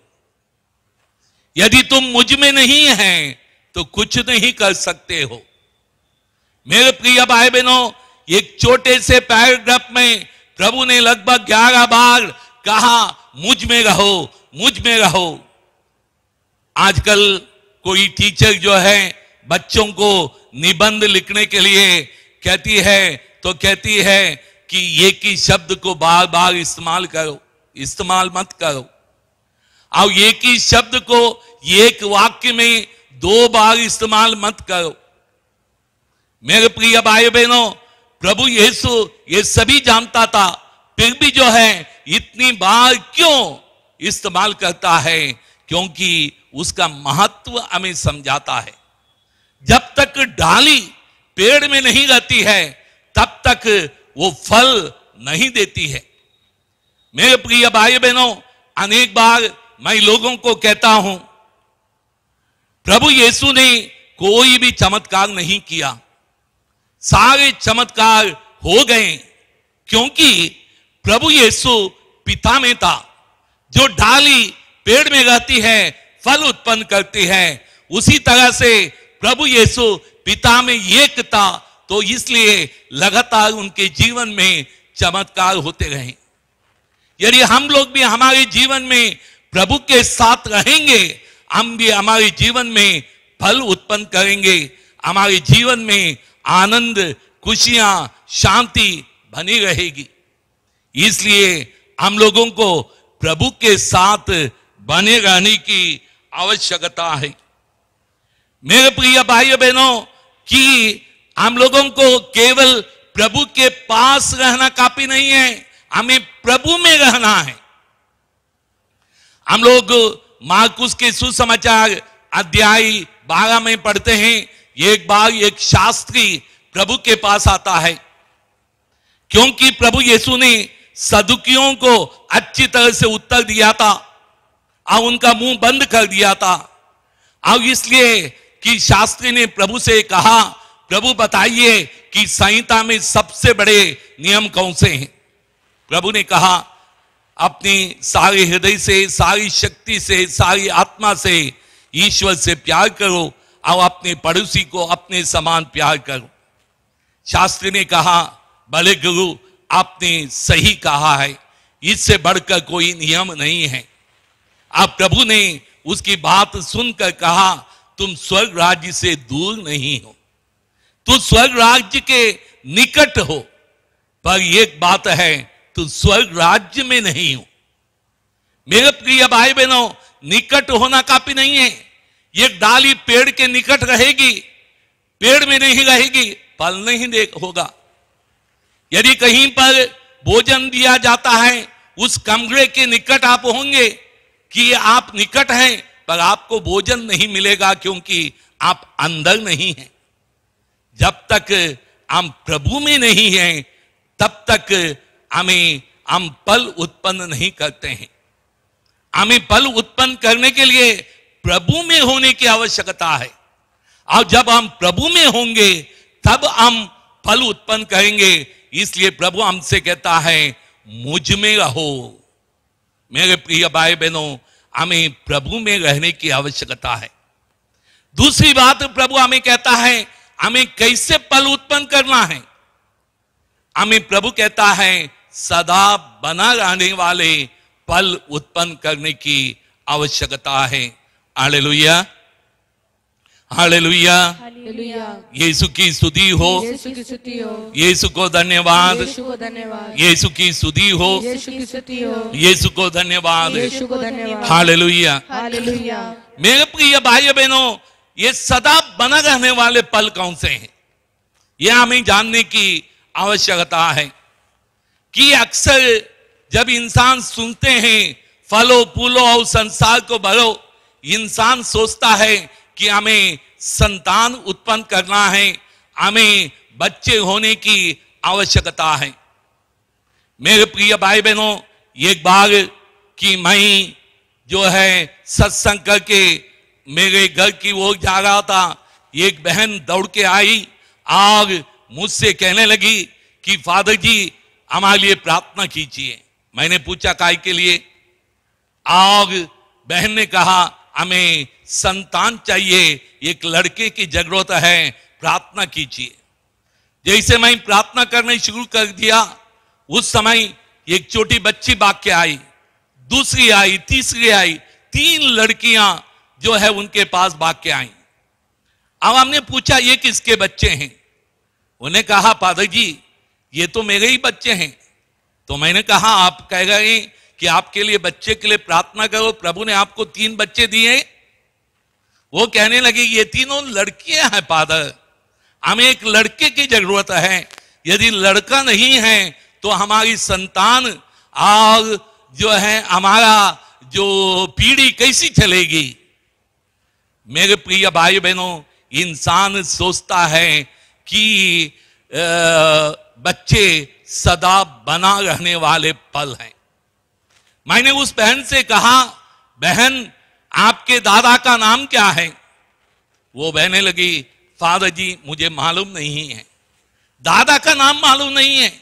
यदि तुम मुझ में नहीं हैं तो कुछ नहीं कर सकते हो। मेरे प्रिय भाई बहनों, एक छोटे से पैराग्राफ में प्रभु ने लगभग 11 बार कहा, मुझ में रहो, मुझ में रहो। आजकल कोई टीचर जो है बच्चों को निबंध लिखने के लिए कहती है, तो कहती है कि एक ही शब्द को बार बार इस्तेमाल करो, इस्तेमाल मत करो। और एक ही शब्द को एक वाक्य में 2 बार इस्तेमाल मत करो। मेरे प्रिय भाई बहनों, प्रभु यीशु ये सभी जानता था, फिर भी जो है इतनी बार क्यों इस्तेमाल करता है? क्योंकि उसका महत्व हमें समझाता है। जब तक डाली पेड़ में नहीं रहती है तब तक वो फल नहीं देती है। मेरे प्रिय भाई बहनों, अनेक बार मैं लोगों को कहता हूं, प्रभु यीशु ने कोई भी चमत्कार नहीं किया, सारे चमत्कार हो गए क्योंकि प्रभु यीशु पिता में था। जो डाली पेड़ में रहती है, फल उत्पन्न करती है, उसी तरह से प्रभु यीशु पिता में एक था, तो इसलिए लगातार उनके जीवन में चमत्कार होते रहे। यदि हम लोग भी हमारे जीवन में प्रभु के साथ रहेंगे, हम भी हमारे जीवन में फल उत्पन्न करेंगे, हमारे जीवन में आनंद, खुशियां, शांति बनी रहेगी। इसलिए हम लोगों को प्रभु के साथ बने रहने की आवश्यकता है। मेरे प्रिय भाई बहनों, कि हम लोगों को केवल प्रभु के पास रहना काफी नहीं है, हमें प्रभु में रहना है। हम लोग मार्कुस के सुसमाचार अध्याय 12 में पढ़ते हैं, एक बार एक शास्त्री प्रभु के पास आता है, क्योंकि प्रभु यीशु ने सदुकियों को अच्छी तरह से उत्तर दिया था और उनका मुंह बंद कर दिया था। और इसलिए कि शास्त्री ने प्रभु से कहा, प्रभु बताइए कि संहिता में सबसे बड़े नियम कौन से हैं? प्रभु ने कहा, अपने सारे हृदय से, सारी शक्ति से, सारी आत्मा से ईश्वर से प्यार करो और अपने पड़ोसी को अपने समान प्यार करो। शास्त्री ने कहा, भले गुरु, आपने सही कहा है, इससे बढ़कर कोई नियम नहीं है। अब प्रभु ने उसकी बात सुनकर कहा, तुम स्वर्ग राज्य से दूर नहीं हो, तुम स्वर्ग राज्य के निकट हो, पर एक बात है, तुम स्वर्ग राज्य में नहीं हो। मेरे प्रिय भाई बहनों, निकट होना काफी नहीं है। एक डाली पेड़ के निकट रहेगी, पेड़ में नहीं रहेगी, फल नहीं होगा। यदि कहीं पर भोजन दिया जाता है, उस कमरे के निकट आप होंगे कि आप निकट हैं, पर आपको भोजन नहीं मिलेगा क्योंकि आप अंदर नहीं हैं। जब तक हम प्रभु में नहीं हैं, तब तक हम फल उत्पन्न नहीं करते हैं। हमें फल उत्पन्न करने के लिए प्रभु में होने की आवश्यकता है, और जब हम प्रभु में होंगे तब हम फल उत्पन्न करेंगे। इसलिए प्रभु हमसे कहता है, मुझ में रहो। मेरे प्रिय भाई बहनों, हमें प्रभु में रहने की आवश्यकता है। दूसरी बात, प्रभु हमें कहता है हमें कैसे फल उत्पन्न करना है। हमें प्रभु कहता है सदा बना रहने वाले फल उत्पन्न करने की आवश्यकता है। Hallelujah, hallelujah, hallelujah. यीशु की स्तुति हो, यीशु की स्तुति हो, यीशु को धन्यवाद, यीशु को धन्यवाद, यीशु की स्तुति हो, यीशु की स्तुति हो, यीशु को धन्यवाद, यीशु को धन्यवाद। हालेलुया। हालेलुया। मेरे प्रिय भाई बहनों, ये सदा बना रहने वाले फल कौन से हैं, यह हमें जानने की आवश्यकता है। कि अक्सर जब इंसान सुनते हैं फलो फूलो और संसार को भरो, इंसान सोचता है कि हमें संतान उत्पन्न करना है, हमें बच्चे होने की आवश्यकता है। मेरे प्रिय भाई बहनों, एक बार कि मैं जो है सत्संग करके मेरे घर की ओर जा रहा था, एक बहन दौड़ के आई और मुझसे कहने लगी कि फादर जी हमारे लिए प्रार्थना कीजिए। मैंने पूछा काय के लिए, और बहन ने कहा हमें संतान चाहिए, एक लड़के की जरूरत है, प्रार्थना कीजिए। जैसे मैं प्रार्थना करना शुरू कर दिया, उस समय एक छोटी बच्ची भाग के आई, दूसरी आई, तीसरी आई, 3 लड़कियां जो है उनके पास भाग के आई। अब हमने पूछा ये किसके बच्चे हैं? उन्हें कहा फादर जी ये तो मेरे ही बच्चे हैं। तो मैंने कहा आप कह रहे हैं कि आपके लिए बच्चे के लिए प्रार्थना करो, प्रभु ने आपको 3 बच्चे दिए। वो कहने लगे ये तीनों लड़कियां हैं फादर, हमें एक लड़के की जरूरत है, यदि लड़का नहीं है तो हमारी संतान और जो है हमारा जो पीढ़ी कैसी चलेगी। मेरे प्रिय भाई बहनों, इंसान सोचता है कि बच्चे सदा बना रहने वाले पल हैं। मैंने उस बहन से कहा बहन आपके दादा का नाम क्या है? वो बहने लगी फादर जी मुझे मालूम नहीं है। दादा का नाम मालूम नहीं है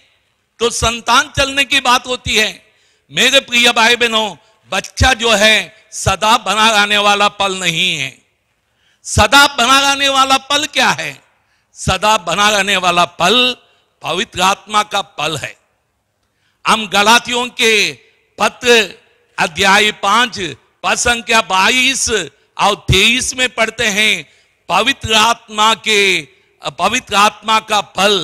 तो संतान चलने की बात होती है। मेरे प्रिय भाई बहनों, बच्चा जो है सदा बना रहने वाला पल नहीं है। सदा बना रहने वाला पल क्या है? सदा बना रहने वाला पल पवित्र आत्मा का पल है। हम गलातियों के पत्र अध्याय 5 पद संख्या 22 और 23 में पढ़ते हैं पवित्र आत्मा का फल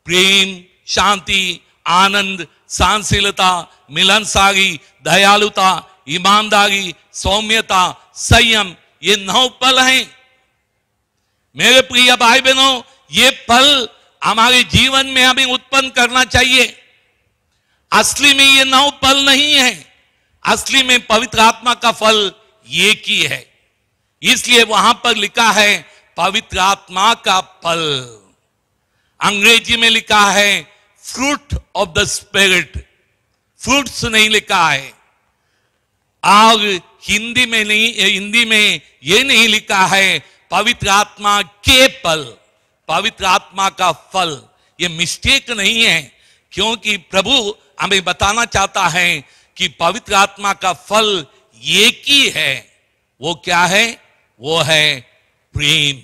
प्रेम, शांति, आनंद, सहनशीलता, मिलनसारी, दयालुता, ईमानदारी, सौम्यता, संयम, ये 9 पल हैं। मेरे प्रिय भाई बहनों, ये पल हमारे जीवन में हमें उत्पन्न करना चाहिए। असली में ये 9 पल नहीं है, असली में पवित्र आत्मा का फल ये की है। इसलिए वहां पर लिखा है पवित्र आत्मा का फल। अंग्रेजी में लिखा है fruit of the spirit, fruits नहीं लिखा है। और हिंदी में ये नहीं लिखा है पवित्र आत्मा के फल, पवित्र आत्मा का फल। ये मिस्टेक नहीं है, क्योंकि प्रभु हमें बताना चाहता है कि पवित्र आत्मा का फल एक ही है। वो क्या है? वो है प्रेम,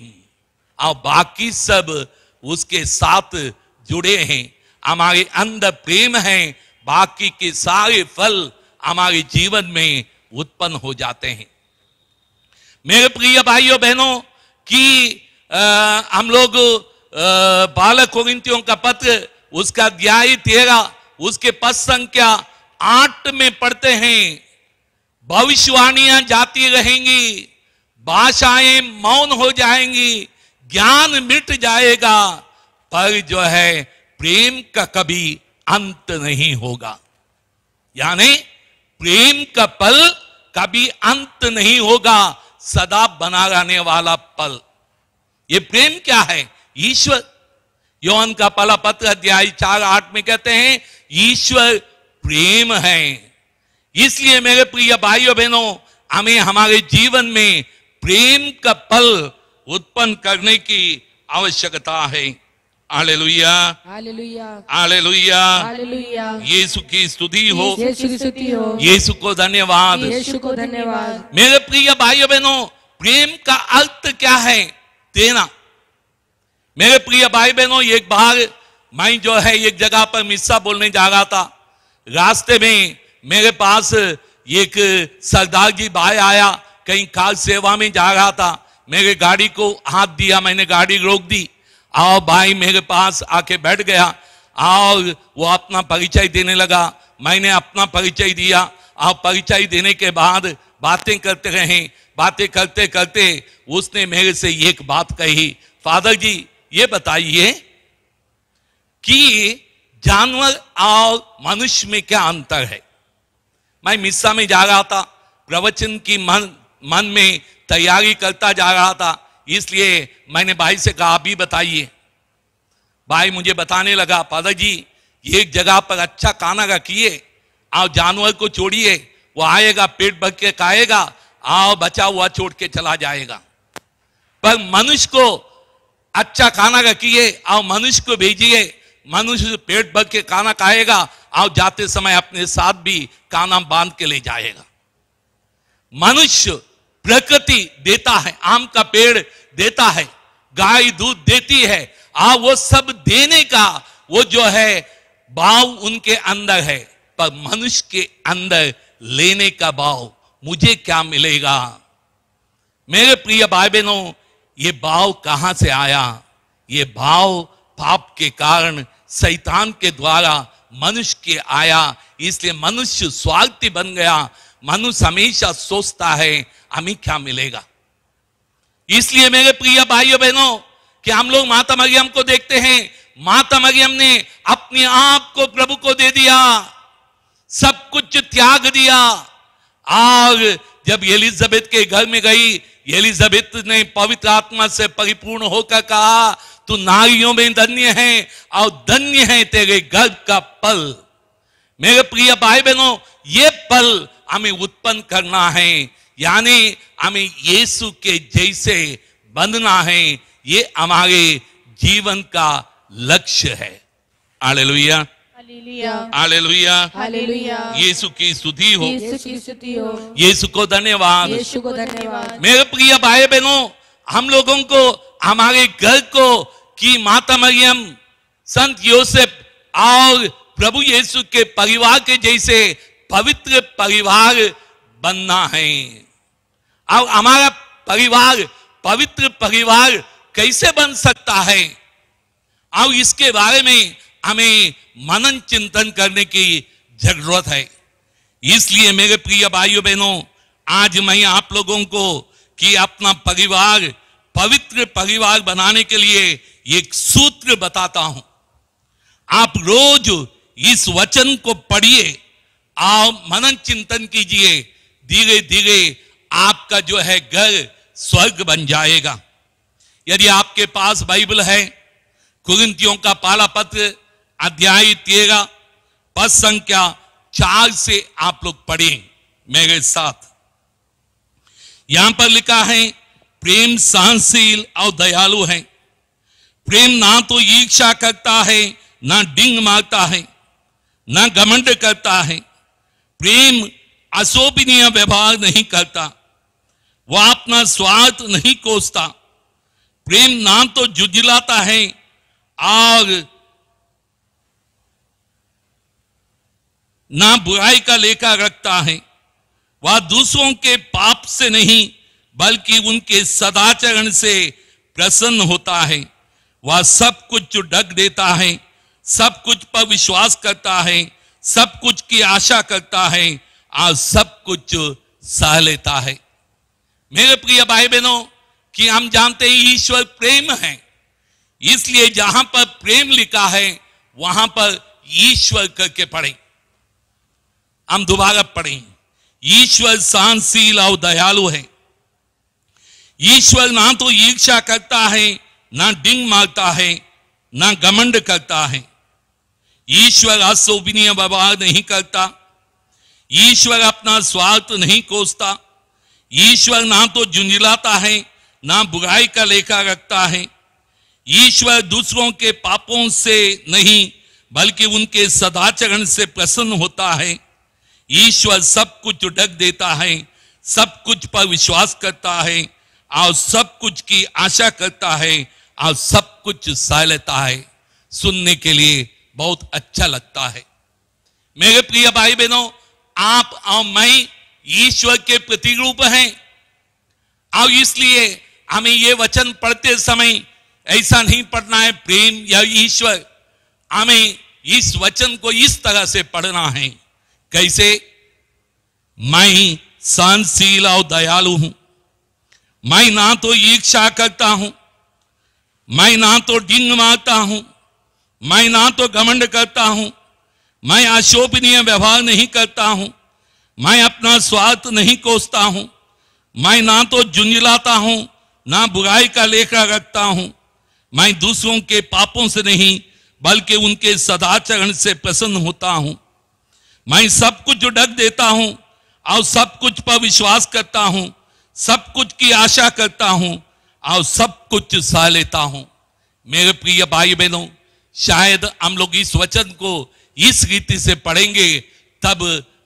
और बाकी सब उसके साथ जुड़े हैं। हमारे अंदर प्रेम है, बाकी के सारे फल हमारे जीवन में उत्पन्न हो जाते हैं। मेरे प्रिय भाइयों बहनों, कि हम लोग बालक कोरिन्थियों का पत्र उसका अध्याय 13 उसके पद संख्या 8 में पढ़ते हैं भविष्यवाणियां जाती रहेंगी, भाषाएं मौन हो जाएंगी, ज्ञान मिट जाएगा, पर जो है प्रेम का कभी अंत नहीं होगा। यानी प्रेम का पल कभी अंत नहीं होगा, सदा बना रहने वाला पल। ये प्रेम क्या है? ईश्वर। योहन का पहला पत्र अध्याय 4:8 में कहते हैं ईश्वर प्रेम है। इसलिए मेरे प्रिय भाइयों बहनों, हमें हमारे जीवन में प्रेम का पल उत्पन्न करने की आवश्यकता है। Hallelujah, hallelujah, hallelujah, hallelujah. यीशु की स्तुति हो, यीशु की स्तुति हो, यीशु को धन्यवाद। यीशु को धन्यवाद। मेरे प्रिय भाइयों बहनों, प्रेम का अर्थ क्या है? देना। मेरे प्रिय भाई बहनों, एक बार मैं जो है एक जगह पर मिस्सा बोलने जा रहा था। रास्ते में मेरे पास एक सरदार जी भाई आया, कहीं खास सेवा में जा रहा था। मेरे गाड़ी को हाथ दिया, मैंने गाड़ी रोक दी और भाई मेरे पास आके बैठ गया और वो अपना परिचय देने लगा। मैंने अपना परिचय दिया और परिचय देने के बाद बातें करते रहे। बातें करते करते उसने मेरे से एक बात कही, फादर जी ये बताइए कि जानवर और मनुष्य में क्या अंतर है? मैं मिस्सा में जा रहा था, प्रवचन की मन में तैयारी करता जा रहा था, इसलिए मैंने भाई से कहा अभी बताइए। भाई मुझे बताने लगा, फादर जी एक जगह पर अच्छा खाना रखिए और जानवर को छोड़िए, वो आएगा पेट भर के खाएगा और बचा हुआ छोड़ के चला जाएगा। पर मनुष्य को अच्छा खाना रखिए और मनुष्य को भेजिए, मनुष्य पेट भर के खाना खाएगा और जाते समय अपने साथ भी खाना बांध के ले जाएगा। मनुष्य प्रकृति देता है, आम का पेड़ देता है, गाय दूध देती है, और वो सब देने का वो जो है भाव उनके अंदर है। पर मनुष्य के अंदर लेने का भाव, मुझे क्या मिलेगा? मेरे प्रिय भाई बहनों, ये भाव कहां से आया? ये भाव पाप के कारण शैतान के द्वारा मनुष्य के आया, इसलिए मनुष्य स्वार्थी बन गया। मनुष्य हमेशा सोचता है हमें क्या मिलेगा। इसलिए मेरे प्रिय भाइयों बहनों कि हम लोग माता मरियम को देखते हैं, माता मरियम ने अपने आप को प्रभु को दे दिया, सब कुछ त्याग दिया। और जब एलिजाबेथ के घर में गई, एलिजाबेथ ने पवित्र आत्मा से परिपूर्ण होकर कहा, तू नारियों में धन्य है और धन्य है तेरे गर्भ का फल। मेरे प्रिय भाई बहनों, ये फल हमें उत्पन्न करना है, यानी हमें यीशु के जैसे बनना है। ये हमारे जीवन का लक्ष्य है। Hallelujah, hallelujah, hallelujah, hallelujah. यीशु की स्तुति हो, यीशु की स्तुति हो, यीशु को धन्यवाद। यीशु को धन्यवाद। मेरे प्रिय भाई बहनों, हम लोगों को हमारे घर को कि माता मरियम, संत योसेफ और प्रभु यीशु के परिवार के जैसे पवित्र परिवार बनना है। और हमारा परिवार पवित्र परिवार कैसे बन सकता है, और इसके बारे में हमें मनन चिंतन करने की जरूरत है। इसलिए मेरे प्रिय भाइयों बहनों, आज मैं आप लोगों को कि अपना परिवार पवित्र परिवार बनाने के लिए एक सूत्र बताता हूं। आप रोज इस वचन को पढ़िए और मनन चिंतन कीजिए। धीरे धीरे आपका जो है घर स्वर्ग बन जाएगा। यदि आपके पास बाइबल है, कुरिन्थियों का पहला पत्र अध्याय 13 पद संख्या 4 से आप लोग पढ़ें मेरे साथ। यहां पर लिखा है, प्रेम सहनशील और दयालु है। प्रेम ना तो ईर्ष्या करता है, ना डिंग मारता है, ना घमंड करता है। प्रेम अशोभनीय व्यवहार नहीं करता, वह अपना स्वार्थ नहीं कोसता। प्रेम ना तो जुझलाता है और ना बुराई का लेखा रखता है। वह दूसरों के पाप से नहीं बल्कि उनके सदाचरण से प्रसन्न होता है। वह सब कुछ ढक देता है, सब कुछ पर विश्वास करता है, सब कुछ की आशा करता है और सब कुछ सह लेता है। मेरे प्रिय भाई बहनों, कि हम जानते हैं ईश्वर प्रेम है, इसलिए जहां पर प्रेम लिखा है वहां पर ईश्वर करके पढ़ें। हम दोबारा पढ़ें, ईश्वर सहनशील और दयालु है। ईश्वर ना तो ईर्ष्या करता है, ना डिंग मारता है, ना घमंड करता है। ईश्वर अशोभनीय व्यवहार नहीं करता। ईश्वर अपना स्वार्थ नहीं कोसता। ईश्वर ना तो झुंझलाता है, ना बुराई का लेखा रखता है। ईश्वर दूसरों के पापों से नहीं बल्कि उनके सदाचरण से प्रसन्न होता है। ईश्वर सब कुछ ढक देता है, सब कुछ पर विश्वास करता है और सब कुछ की आशा करता है और सब कुछ सह लेता है। सुनने के लिए बहुत अच्छा लगता है। मेरे प्रिय भाई बहनों, आप और मैं ईश्वर के प्रतिरूप हैं और इसलिए हमें ये वचन पढ़ते समय ऐसा नहीं पढ़ना है प्रेम या ईश्वर। हमें इस वचन को इस तरह से पढ़ना है। कैसे? मैं सहनशील और दयालु हूं। मैं ना तो ईर्ष्या करता हूं, मैं ना तो डिंग मारता हूं, मैं ना तो घमंड करता हूं, मैं अशोभनीय व्यवहार नहीं करता हूं, मैं अपना स्वार्थ नहीं कोसता हूं, मैं ना तो झुंझलाता हूं, ना बुराई का लेखा रखता हूं, मैं दूसरों के पापों से नहीं बल्कि उनके सदाचरण से प्रसन्न होता हूं। मैं सब कुछ ढक देता हूं और सब कुछ पर विश्वास करता हूं, सब कुछ की आशा करता हूं और सब कुछ सह लेता हूं। मेरे प्रिय भाई बहनों, शायद हम लोग इस वचन को इस रीति से पढ़ेंगे तब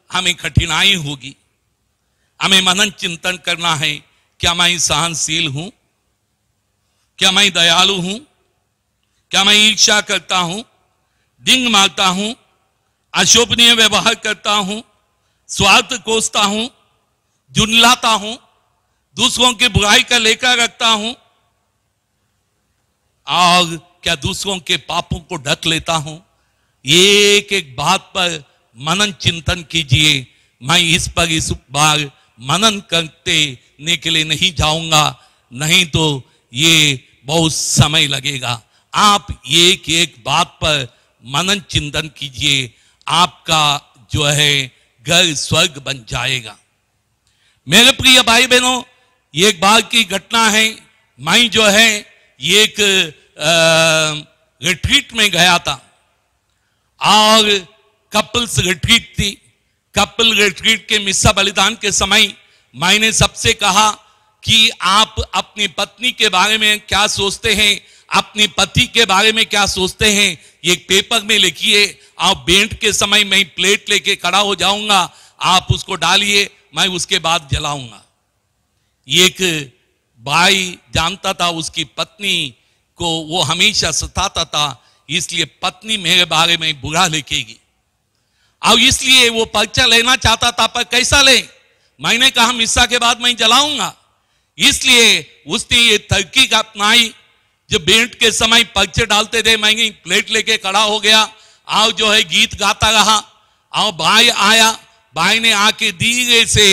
हमें कठिनाई होगी। हमें मनन चिंतन करना है, क्या मैं सहनशील हूं? क्या मैं दयालु हूं? क्या मैं ईर्ष्या करता हूं, डिंग मारता हूं, अशोभनीय व्यवहार करता हूं, स्वार्थ कोसता हूं, झुंझलाता हूं, दूसरों की बुराई का लेखा रखता हूं और क्या दूसरों के पापों को ढक लेता हूं? एक एक बात पर मनन चिंतन कीजिए। मैं इस पर इस बार मनन करने के लिए नहीं जाऊंगा, नहीं तो ये बहुत समय लगेगा। आप एक एक बात पर मनन चिंतन कीजिए, आपका जो है घर स्वर्ग बन जाएगा। मेरे प्रिय भाई बहनों, ये एक बार की घटना है। मैं जो है एक रिट्रीट में गया था और कपल्स रिट्रीट थी। कपल रिट्रीट के मिस्सा बलिदान के समय मैंने सबसे कहा कि आप अपनी पत्नी के बारे में क्या सोचते हैं, अपने पति के बारे में क्या सोचते हैं, ये पेपर में लिखिए। आप भेंट के समय मैं प्लेट लेके खड़ा हो जाऊंगा, आप उसको डालिए, मैं उसके बाद जलाऊंगा। एक भाई जानता था उसकी पत्नी को वो हमेशा सताता था, इसलिए पत्नी मेरे बारे में बुरा लिखेगी और इसलिए वो पर्चा लेना चाहता था, पर कैसा ले? मैंने कहा मिस्सा के बाद मैं जलाऊंगा। इसलिए उसने ये तरकीब अपनाई। जब भेंट के समय पर्चे डालते थे, मैं प्लेट लेके खड़ा हो गया और जो है गीत गाता रहा और भाई आया। भाई ने आके धीरे से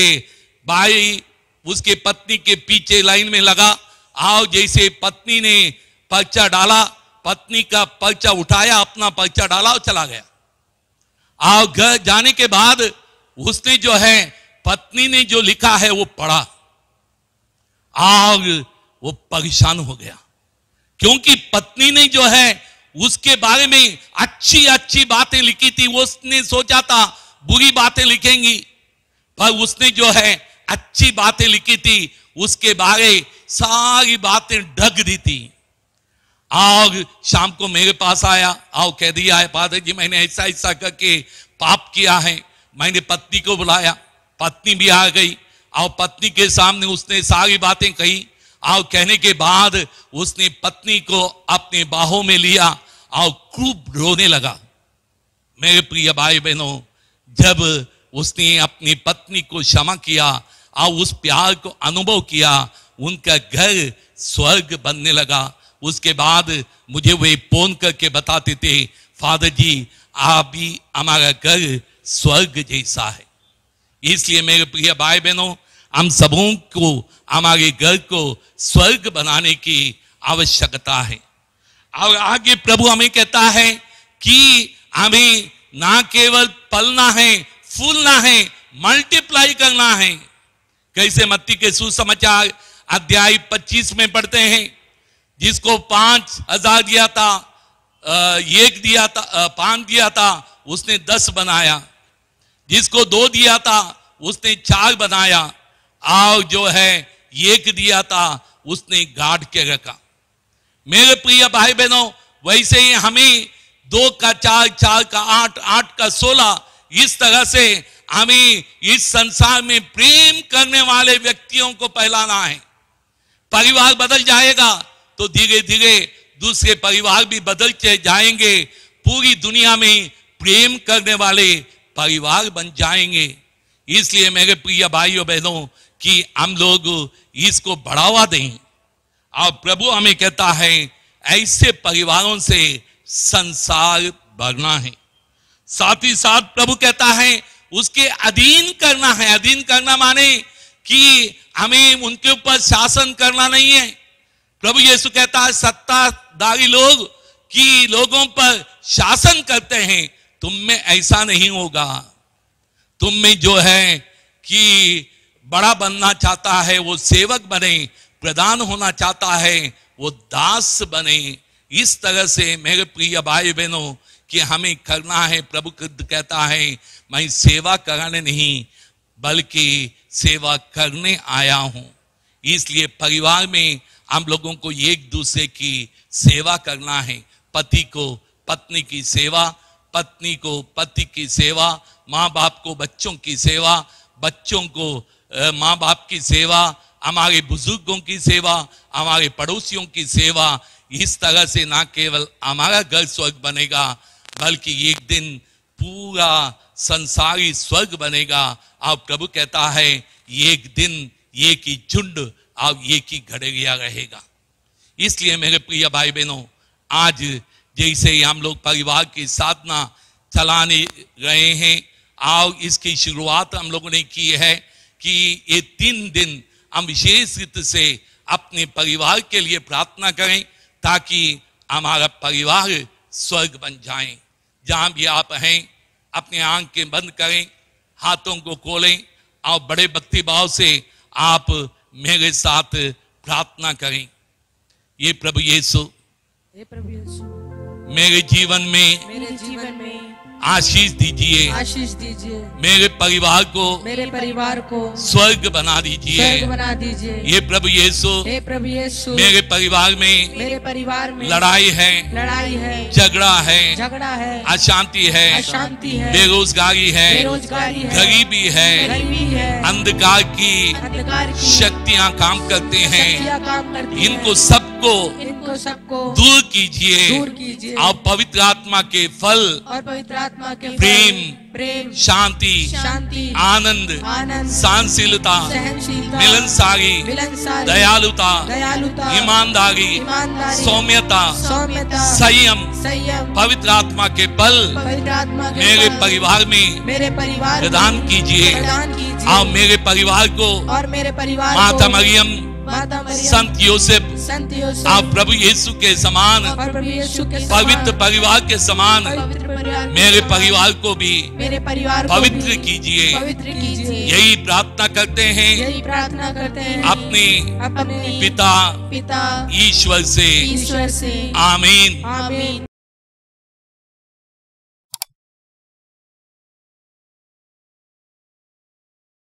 भाई उसके पत्नी के पीछे लाइन में लगा और जैसे पत्नी ने पर्चा डाला, पत्नी का पर्चा उठाया, अपना पर्चा डाला और चला गया। और घर जाने के बाद उसने जो है पत्नी ने जो लिखा है वो पढ़ा और वो परेशान हो गया, क्योंकि पत्नी ने जो है उसके बारे में अच्छी अच्छी बातें लिखी थी। वो उसने सोचा था बुरी बातें लिखेंगी, पर उसने जो है अच्छी बातें लिखी थी, उसके बारे सारी बातें ढक दी थी। और शाम को मेरे पास आया और कह दिया है फादर जी मैंने ऐसा ऐसा करके पाप किया है। मैंने पत्नी को बुलाया, पत्नी भी आ गई और पत्नी के सामने उसने सारी बातें कही और कहने के बाद उसने पत्नी को अपने बाहों में लिया और खूब रोने लगा। मेरे प्रिय भाई बहनों, जब उसने अपनी पत्नी को क्षमा किया और उस प्यार को अनुभव किया, उनका घर स्वर्ग बनने लगा। उसके बाद मुझे वे फोन करके बताते थे फादर जी आप भी हमारा घर स्वर्ग जैसा है। इसलिए मेरे प्रिय भाई बहनों, हम सबों को हमारे घर को स्वर्ग बनाने की आवश्यकता है। और आगे प्रभु हमें कहता है कि हमें ना केवल पलना है, फूलना है, मल्टीप्लाई करना है। कैसे मत्ती के सुसमाचार अध्याय 25 में पढ़ते हैं, जिसको 5,000 दिया था, एक दिया था, 5 दिया था, उसने 10 बनाया। जिसको 2 दिया था उसने 4 बनाया और जो है 1 दिया था उसने गाड़ के रखा। मेरे प्रिय भाई बहनों, वैसे ही हमें 2 का 4, 4 का 8, 8 का 16, इस तरह से हमें इस संसार में प्रेम करने वाले व्यक्तियों को फैलाना है। परिवार बदल जाएगा तो धीरे धीरे दूसरे परिवार भी बदलते जाएंगे। पूरी दुनिया में प्रेम करने वाले परिवार बन जाएंगे। इसलिए मेरे प्रिय भाइयों बहनों कि हम लोग इसको बढ़ावा दें। और प्रभु हमें कहता है ऐसे परिवारों से संसार भरना है। साथ ही साथ प्रभु कहता है उसके अधीन करना है। अधीन करना माने कि हमें उनके ऊपर शासन करना नहीं है। प्रभु यीशु कहता है सत्ताधारी लोग कि लोगों पर शासन करते हैं, तुम में ऐसा नहीं होगा। तुम में जो है कि बड़ा बनना चाहता है वो सेवक बने, प्रधान होना चाहता है वो दास बने। इस तरह से मेरे प्रिय भाई बहनों कि हमें करना है। प्रभु कहता है मैं सेवा कराने नहीं बल्कि सेवा करने आया हूं। इसलिए परिवार में हम लोगों को एक दूसरे की सेवा करना है। पति को पत्नी की सेवा, पत्नी को पति की सेवा, माँ बाप को बच्चों की सेवा, बच्चों को माँ बाप की सेवा, हमारे बुजुर्गों की सेवा, हमारे पड़ोसियों की सेवा। इस तरह से ना केवल हमारा घर स्वर्ग बनेगा बल्कि एक दिन पूरा संसारी स्वर्ग बनेगा। और प्रभु कहता है एक दिन एक ही झुंड और एक ही घड़िया रहेगा। इसलिए मेरे प्रिय भाई बहनों, आज जैसे हम लोग परिवार की साधना चलाने रहे हैं, और इसकी शुरुआत हम लोगों ने की है कि ये 3 दिन हम विशेष रीति से अपने परिवार के लिए प्रार्थना करें ताकि हमारा परिवार स्वर्ग बन जाए। जहां भी आप हैं अपने आंखें बंद करें, हाथों को खोलें और बड़े भक्ति भाव से आप मेरे साथ प्रार्थना करें। ये प्रभु यीशु, हे प्रभु यीशु, मेरे जीवन में मेरे जीवन में आशीष दीजिए, आशीष दीजिए, मेरे परिवार को मेरे परिवार को स्वर्ग बना दीजिए। स्वर्ग बना दीजिए। ये प्रभु यीशु, हे प्रभु यीशु, मेरे परिवार में मेरे परिवार में लड़ाई है, झगड़ा है, अशांति है, अशांति है, बेरोजगारी है, बेरोजगारी है, गरीबी है, अंधकार की शक्तियां काम करते हैं। इनको सबको दूर कीजिए और पवित्र आत्मा के फल और पवित्र आत्मा के प्रेम, शांति, आनंद, सहनशीलता, मिलनसारी, दयालुता, ईमानदारी, सौम्यता, संयम, पवित्र आत्मा के बल मेरे परिवार में प्रदान कीजिए और मेरे परिवार को माता मरियम, संत योसेफ और प्रभु यीशु के समान पवित्र परिवार के समान मेरे परिवार को भी पवित्र कीजिए। यही प्रार्थना करते हैं अपने पिता ईश्वर से। आमीन।